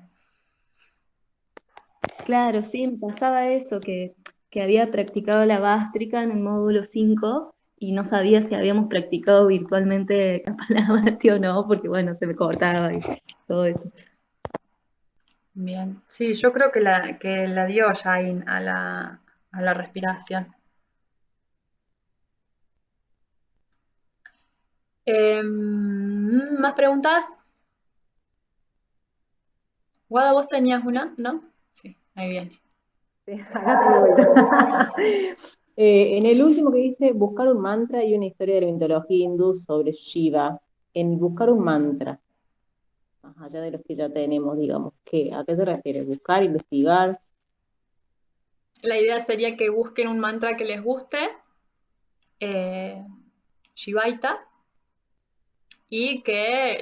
Claro, sí, me pasaba eso, que había practicado la gástrica en el módulo 5 y no sabía si habíamos practicado virtualmente Kapalabhati o no, porque bueno, se me cortaba y todo eso. Bien, sí, yo creo que la dio Jain a la respiración. ¿Más preguntas? Guada, ¿vos tenías una? ¿No? Sí, ahí viene. Sí, acá tengo vuelta. En el último que dice, buscar un mantra y una historia de la mitología hindú sobre Shiva. En buscar un mantra, más allá de los que ya tenemos, digamos, ¿a qué se refiere? ¿Buscar, investigar? La idea sería que busquen un mantra que les guste, eh, Shivaita, y que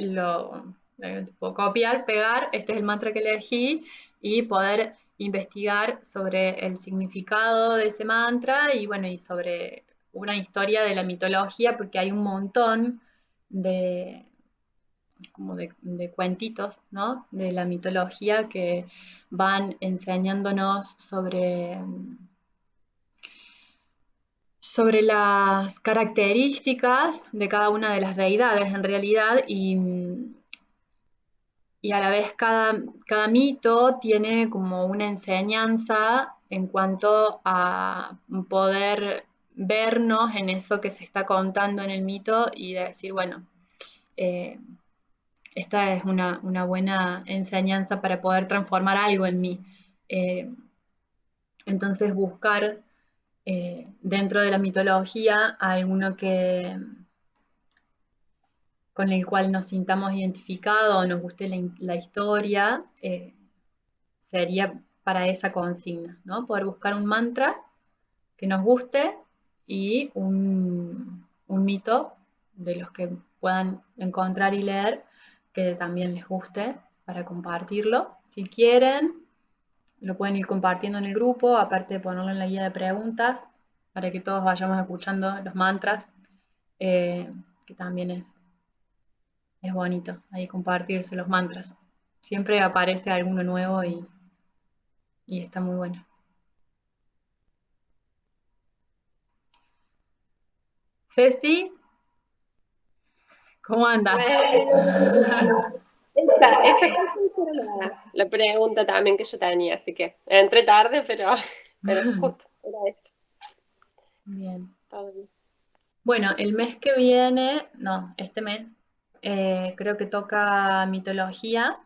puedo copiar, pegar, este es el mantra que elegí, y poder investigar sobre el significado de ese mantra y bueno, y sobre una historia de la mitología, porque hay un montón de, como de cuentitos, ¿no? De la mitología que van enseñándonos sobre las características de cada una de las deidades en realidad y a la vez cada mito tiene como una enseñanza en cuanto a poder vernos en eso que se está contando en el mito y decir, bueno, eh, esta es una buena enseñanza para poder transformar algo en mí. Eh, entonces buscar dentro de la mitología a alguno con el cual nos sintamos identificados o nos guste la historia, sería para esa consigna, ¿no? Poder buscar un mantra que nos guste y un mito de los que puedan encontrar y leer que también les guste para compartirlo. Si quieren, lo pueden ir compartiendo en el grupo, aparte de ponerlo en la guía de preguntas, para que todos vayamos escuchando los mantras, que también es bonito ahí compartirse los mantras. Siempre aparece alguno nuevo y está muy bueno. Ceci, ¿cómo andas? Esa justo era la pregunta también que yo tenía, así que entré tarde, pero justo era eso. Bien. Todo bien. Bueno, el mes que viene, no, este mes, creo que toca mitología,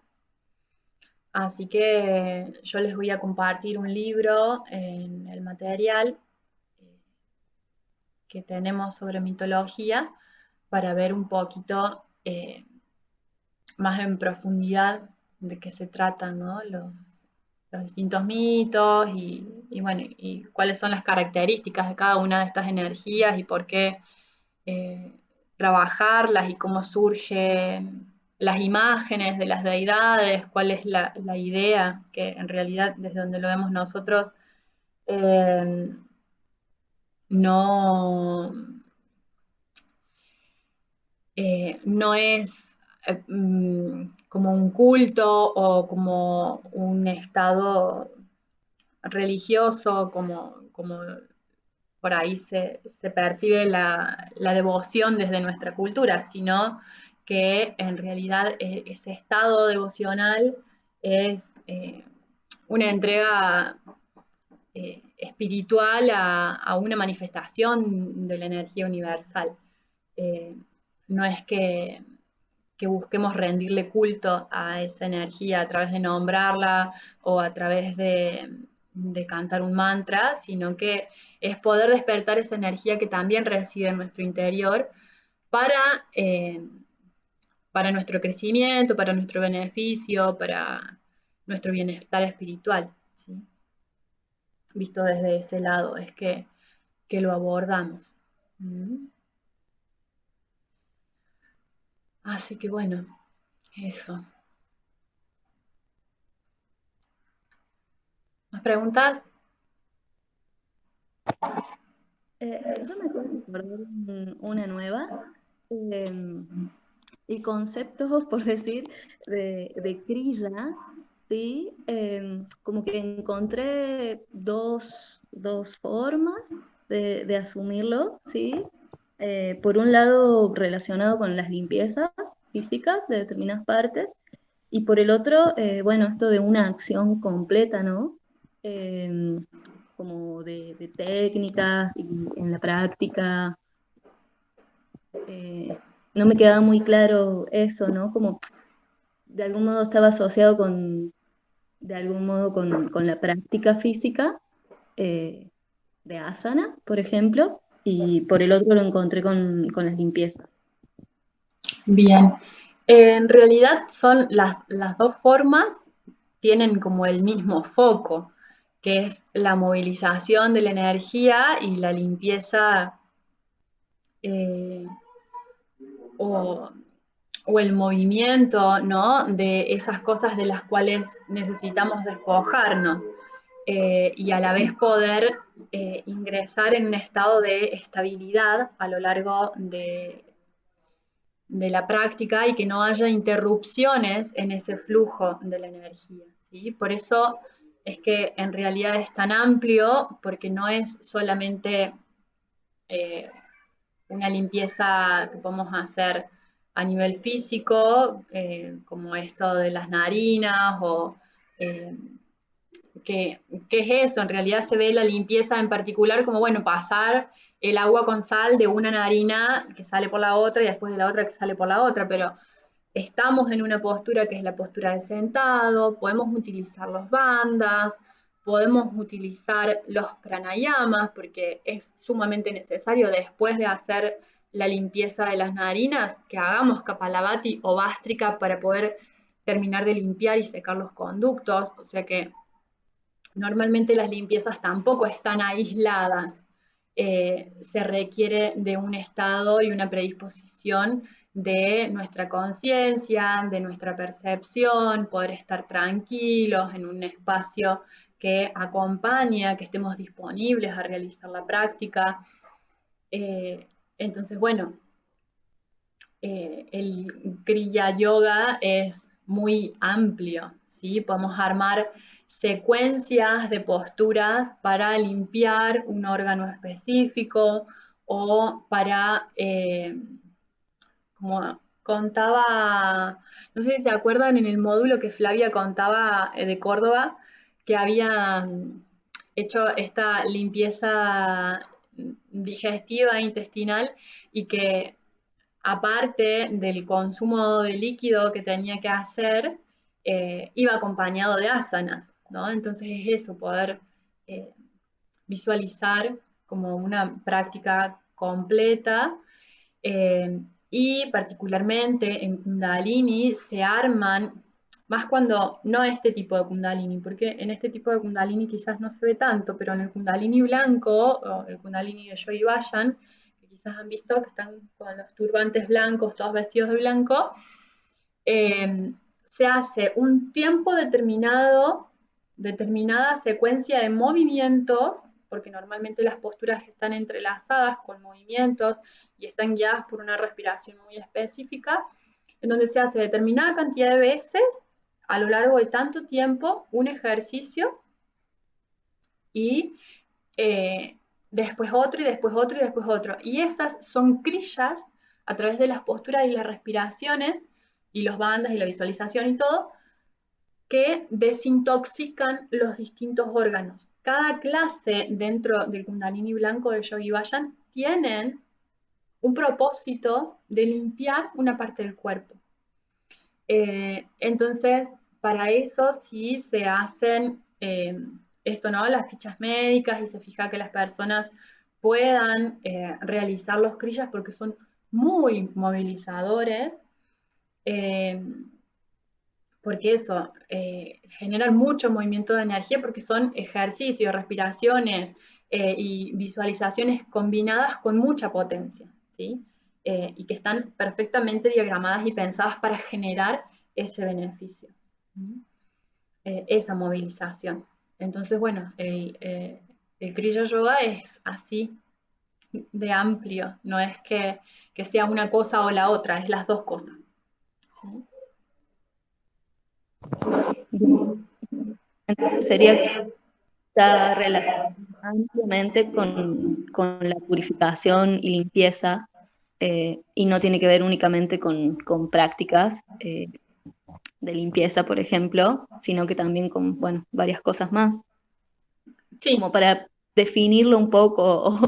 así que yo les voy a compartir un libro en el material que tenemos sobre mitología para ver un poquito más en profundidad de qué se tratan, ¿no? Los distintos mitos bueno, y cuáles son las características de cada una de estas energías y por qué eh, trabajarlas y cómo surgen las imágenes de las deidades, cuál es la idea que en realidad desde donde lo vemos nosotros eh, no, no es como un culto o como un estado religioso, como por ahí se percibe la devoción desde nuestra cultura, sino que en realidad ese estado devocional es una entrega espiritual a una manifestación de la energía universal. No es que busquemos rendirle culto a esa energía a través de nombrarla o a través de cantar un mantra, sino que es poder despertar esa energía que también reside en nuestro interior para nuestro crecimiento, para nuestro beneficio, para nuestro bienestar espiritual, ¿sí? Visto desde ese lado es que lo abordamos. Así que bueno, eso. ¿Más preguntas? Yo me acuerdo de acordar una nueva. Y conceptos, por decir, de Kriya, ¿sí? Como que encontré dos formas de asumirlo, ¿sí? Por un lado, relacionado con las limpiezas físicas de determinadas partes, y por el otro, bueno, esto de una acción completa, ¿no? Como de técnicas y en la práctica. No me quedaba muy claro eso, ¿no? Como de algún modo estaba asociado de algún modo con la práctica física de asanas, por ejemplo, y por el otro lo encontré con las limpiezas. Bien. En realidad son las dos formas, tienen como el mismo foco, que es la movilización de la energía y la limpieza o el movimiento, ¿no? De esas cosas de las cuales necesitamos despojarnos y a la vez poder ingresar en un estado de estabilidad a lo largo de la práctica y que no haya interrupciones en ese flujo de la energía, ¿sí? Por eso es que en realidad es tan amplio, porque no es solamente una limpieza que podemos hacer a nivel físico, como esto de las narinas o ¿qué es eso? En realidad se ve la limpieza en particular como, bueno, pasar el agua con sal de una narina que sale por la otra y después de la otra que sale por la otra, pero estamos en una postura que es la postura de sentado, podemos utilizar los bandas, podemos utilizar los pranayamas, porque es sumamente necesario después de hacer la limpieza de las narinas, que hagamos kapalabhati o bástrica para poder terminar de limpiar y secar los conductos, o sea que normalmente las limpiezas tampoco están aisladas, se requiere de un estado y una predisposición de nuestra conciencia, de nuestra percepción, poder estar tranquilos en un espacio que acompaña, que estemos disponibles a realizar la práctica. Entonces, bueno, el Kriya Yoga es muy amplio, ¿sí? Podemos armar secuencias de posturas para limpiar un órgano específico o para, como contaba, no sé si se acuerdan en el módulo que Flavia contaba de Córdoba, que había hecho esta limpieza digestiva, intestinal, y que aparte del consumo de líquido que tenía que hacer, iba acompañado de asanas, ¿no? Entonces es eso, poder visualizar como una práctica completa y particularmente en Kundalini se arman, más cuando no este tipo de Kundalini, porque en este tipo de Kundalini quizás no se ve tanto, pero en el Kundalini blanco, o el Kundalini de Yogi Bhajan, que quizás han visto que están con los turbantes blancos, todos vestidos de blanco, se hace un tiempo determinado, determinada secuencia de movimientos, porque normalmente las posturas están entrelazadas con movimientos y están guiadas por una respiración muy específica, en donde se hace determinada cantidad de veces a lo largo de tanto tiempo un ejercicio y después otro y después otro y después otro. Y esas son kriyas a través de las posturas y las respiraciones y los bandas y la visualización y todo, que desintoxican los distintos órganos. cada clase dentro del Kundalini blanco de Yogi Vayan tienen un propósito de limpiar una parte del cuerpo. Entonces, para eso sí se hacen esto, ¿no? Las fichas médicas y se fija que las personas puedan realizar los kriyas porque son muy movilizadores, porque eso, generan mucho movimiento de energía porque son ejercicios, respiraciones y visualizaciones combinadas con mucha potencia, ¿sí? Y que están perfectamente diagramadas y pensadas para generar ese beneficio, esa movilización. Entonces, bueno, el Kriya Yoga es así de amplio, no es que sea una cosa o la otra, es las dos cosas, ¿sí? Entonces sería que está relacionado ampliamente con la purificación y limpieza, y no tiene que ver únicamente con prácticas de limpieza, por ejemplo, sino que también con, bueno, varias cosas más, Sí, como para definirlo un poco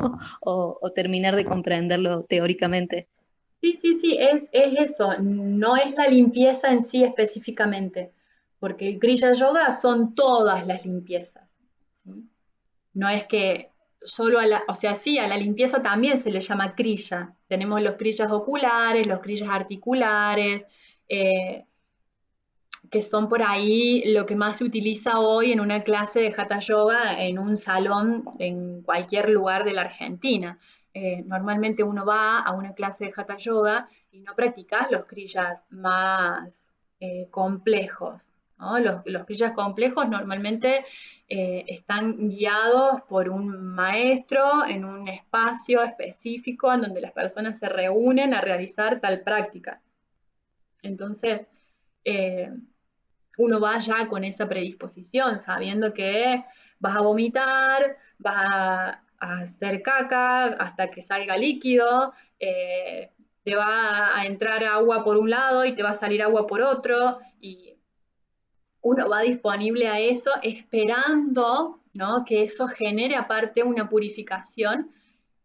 o terminar de comprenderlo teóricamente. sí, es eso, no es la limpieza en sí específicamente, porque el Kriya Yoga son todas las limpiezas, ¿sí? No es que solo o sea, sí, a la limpieza también se le llama Kriya. Tenemos los Kriyas oculares, los Kriyas articulares, eh, que son por ahí lo que más se utiliza hoy en una clase de Hatha Yoga en un salón en cualquier lugar de la Argentina. Normalmente uno va a una clase de Hatha Yoga y no practicas los kriyas más complejos, ¿no? Los kriyas complejos normalmente están guiados por un maestro en un espacio específico en donde las personas se reúnen a realizar tal práctica. Entonces, eh, uno va ya con esa predisposición, sabiendo que vas a vomitar, vas a hacer caca hasta que salga líquido, te va a entrar agua por un lado y te va a salir agua por otro, y uno va disponible a eso esperando, ¿no?, que eso genere aparte una purificación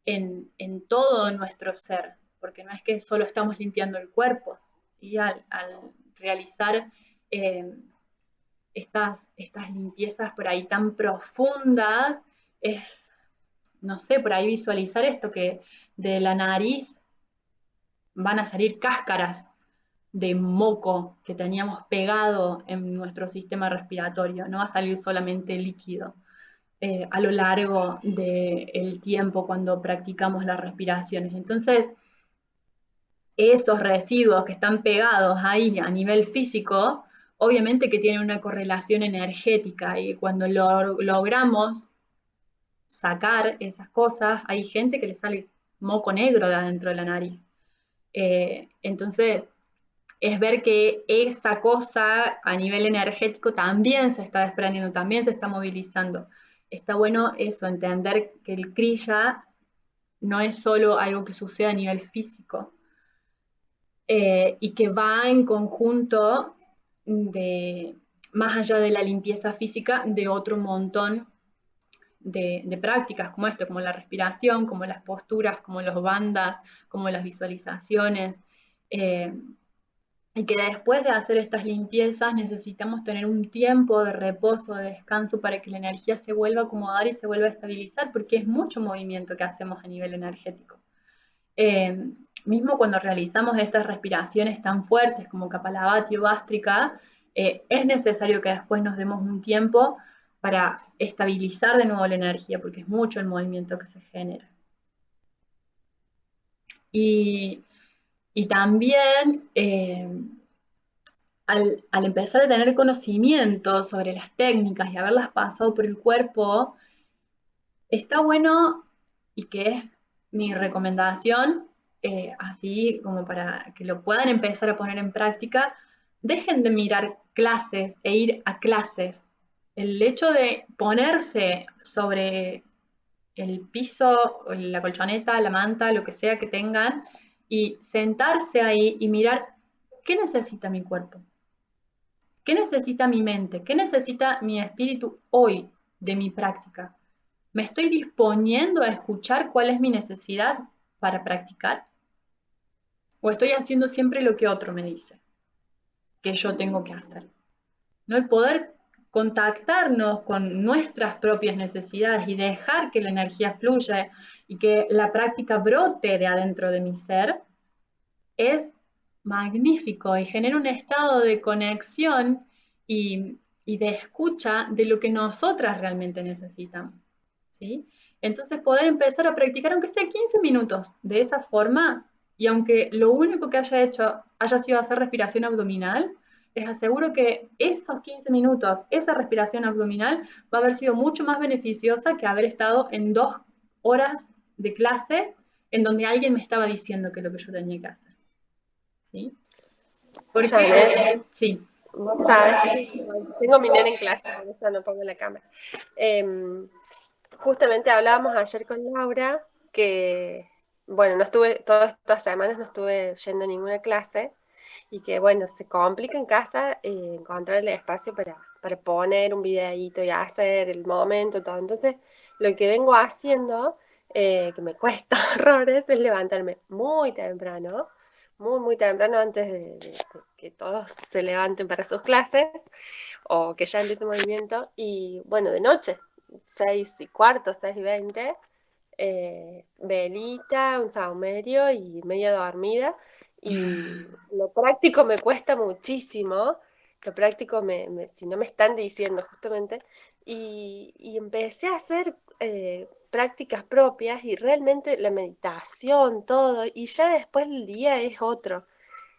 en todo nuestro ser, porque no es que solo estamos limpiando el cuerpo, ¿sí? Al realizar estas limpiezas por ahí tan profundas, es, no sé, por ahí visualizar esto, que de la nariz van a salir cáscaras de moco que teníamos pegado en nuestro sistema respiratorio, no va a salir solamente líquido. A lo largo del tiempo cuando practicamos las respiraciones. Entonces, esos residuos que están pegados ahí a nivel físico, obviamente que tienen una correlación energética y cuando logramos sacar esas cosas, hay gente que le sale moco negro de adentro de la nariz. Entonces, es ver que esa cosa a nivel energético también se está desprendiendo, también se está movilizando. Está bueno eso, entender que el kriya no es solo algo que sucede a nivel físico, y que va en conjunto más allá de la limpieza física, de otro montón de prácticas como esto, como la respiración, como las posturas, como los bandas, como las visualizaciones. Eh, y que después de hacer estas limpiezas necesitamos tener un tiempo de reposo, de descanso, para que la energía se vuelva a acomodar y se vuelva a estabilizar, porque es mucho movimiento que hacemos a nivel energético. Eh, Mismo cuando realizamos estas respiraciones tan fuertes como Kapalabhati o Bhastrika, es necesario que después nos demos un tiempo para estabilizar de nuevo la energía, porque es mucho el movimiento que se genera. Y, y también, al empezar a tener conocimiento sobre las técnicas y haberlas pasado por el cuerpo, está bueno, y que es mi recomendación, así como para que lo puedan empezar a poner en práctica, dejen de mirar clases e ir a clases. El hecho de ponerse sobre el piso, la colchoneta, la manta, lo que sea que tengan, y sentarse ahí y mirar qué necesita mi cuerpo, qué necesita mi mente, qué necesita mi espíritu hoy de mi práctica? ¿Me estoy disponiendo a escuchar cuál es mi necesidad para practicar? ¿O estoy haciendo siempre lo que otro me dice que yo tengo que hacer? ¿No? El poder contactarnos con nuestras propias necesidades y dejar que la energía fluya y que la práctica brote de adentro de mi ser es magnífico y genera un estado de conexión y de escucha de lo que nosotras realmente necesitamos, ¿sí? Entonces poder empezar a practicar aunque sea 15 minutos de esa forma y aunque lo único que haya hecho haya sido hacer respiración abdominal, les aseguro que esos 15 minutos, esa respiración abdominal va a haber sido mucho más beneficiosa que haber estado en 2 horas de clase en donde alguien me estaba diciendo que es lo que yo tenía que hacer. ¿Sí? Porque, Janet, sí. vos sabes que tengo mi nena en clase, por eso no pongo la cámara. Justamente hablábamos ayer con Laura que, bueno, todas estas semanas no estuve yendo a ninguna clase y que, bueno, se complica en casa encontrar el espacio para poner un videíto y hacer el momento, todo. Entonces, lo que vengo haciendo, que me cuesta horrores, es levantarme muy temprano, muy temprano antes de que todos se levanten para sus clases o que ya empiece el movimiento y, bueno, de noche. 6:15, 6:20, velita, un saumerio y media dormida. Y lo práctico me cuesta muchísimo, lo práctico si no me están diciendo justamente, y empecé a hacer prácticas propias y realmente la meditación, todo, y ya después el día es otro.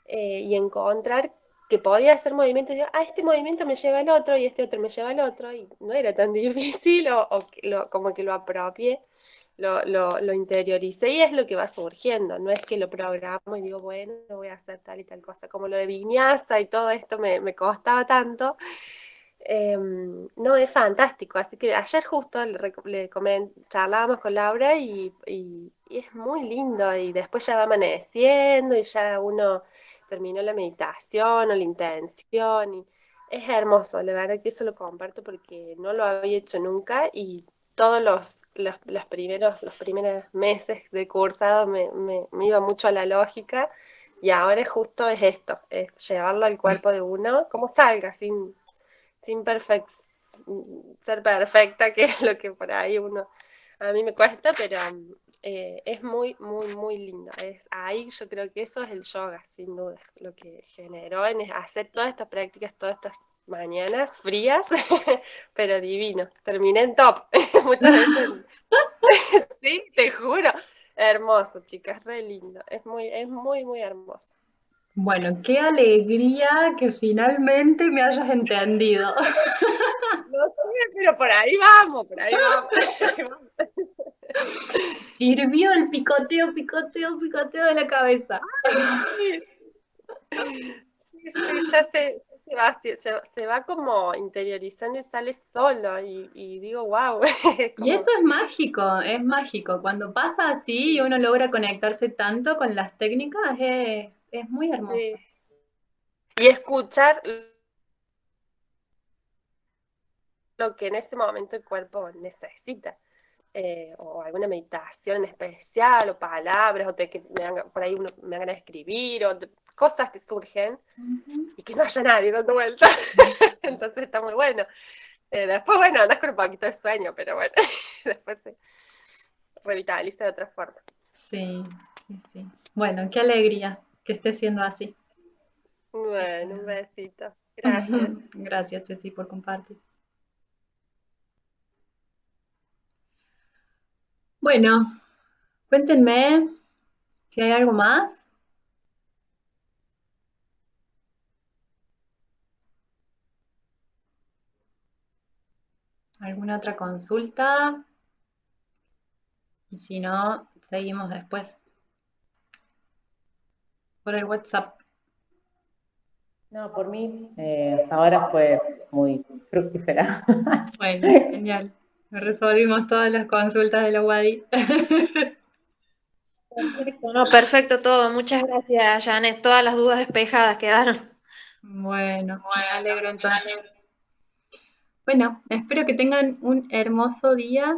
Y encontrar que podía hacer movimientos, y yo, este movimiento me lleva al otro y este otro me lleva al otro, y no era tan difícil, como que lo apropié, lo interioricé y es lo que va surgiendo, no es que lo programo y digo, bueno, voy a hacer tal y tal cosa, como lo de viñasa y todo esto me costaba tanto. No, es fantástico, así que ayer justo charlábamos con Laura y es muy lindo y después ya va amaneciendo y ya uno terminó la meditación o la intención y es hermoso, la verdad que eso lo comparto porque no lo había hecho nunca y todos los primeros meses de cursado me iba mucho a la lógica y ahora justo es esto, es llevarlo al cuerpo de uno, como salga, sin ser perfecta, que es lo que por ahí a mí me cuesta, pero es muy lindo. Ahí yo creo que eso es el yoga, sin duda, lo que generó en hacer todas estas prácticas, todas estas mañanas frías, pero divino. Terminé en top, muchas veces. Sí, te juro. Hermoso, chicas, re lindo. Muy hermoso. Bueno, qué alegría que finalmente me hayas entendido. No sé, pero por ahí vamos, por ahí vamos. Sirvió el picoteo de la cabeza. Sí, sí, ya se va como interiorizando y sale solo y digo, wow, es Y eso como, es mágico. Cuando pasa así y uno logra conectarse tanto con las técnicas, es muy hermoso. sí. Y escuchar lo que en ese momento el cuerpo necesita. O alguna meditación especial, o palabras, que por ahí me hagan escribir, cosas que surgen y que no haya nadie dando vueltas. Entonces está muy bueno. Después, bueno, andas con un poquito de sueño, pero bueno, después se revitaliza de otra forma. Sí, sí, sí. Bueno, qué alegría que esté siendo así. Bueno, un besito. Gracias. Gracias, Ceci, por compartir. Bueno, cuéntenme si hay algo más. ¿Alguna otra consulta? Y si no, seguimos después por el WhatsApp. No, por mí, hasta ahora fue muy fructífera. Bueno, genial. Resolvimos todas las consultas de la Wadi. Perfecto, no, perfecto todo. Muchas gracias, Janet. Todas las dudas despejadas quedaron. Bueno, me alegro entonces. Bueno, espero que tengan un hermoso día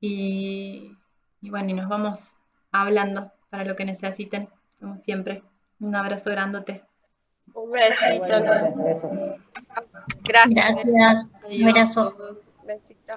y, y bueno, y nos vamos hablando para lo que necesiten, como siempre. Un abrazo grandote. Un besito. Igualmente, besos. Gracias. Gracias. Un Adiós. abrazo. Besito.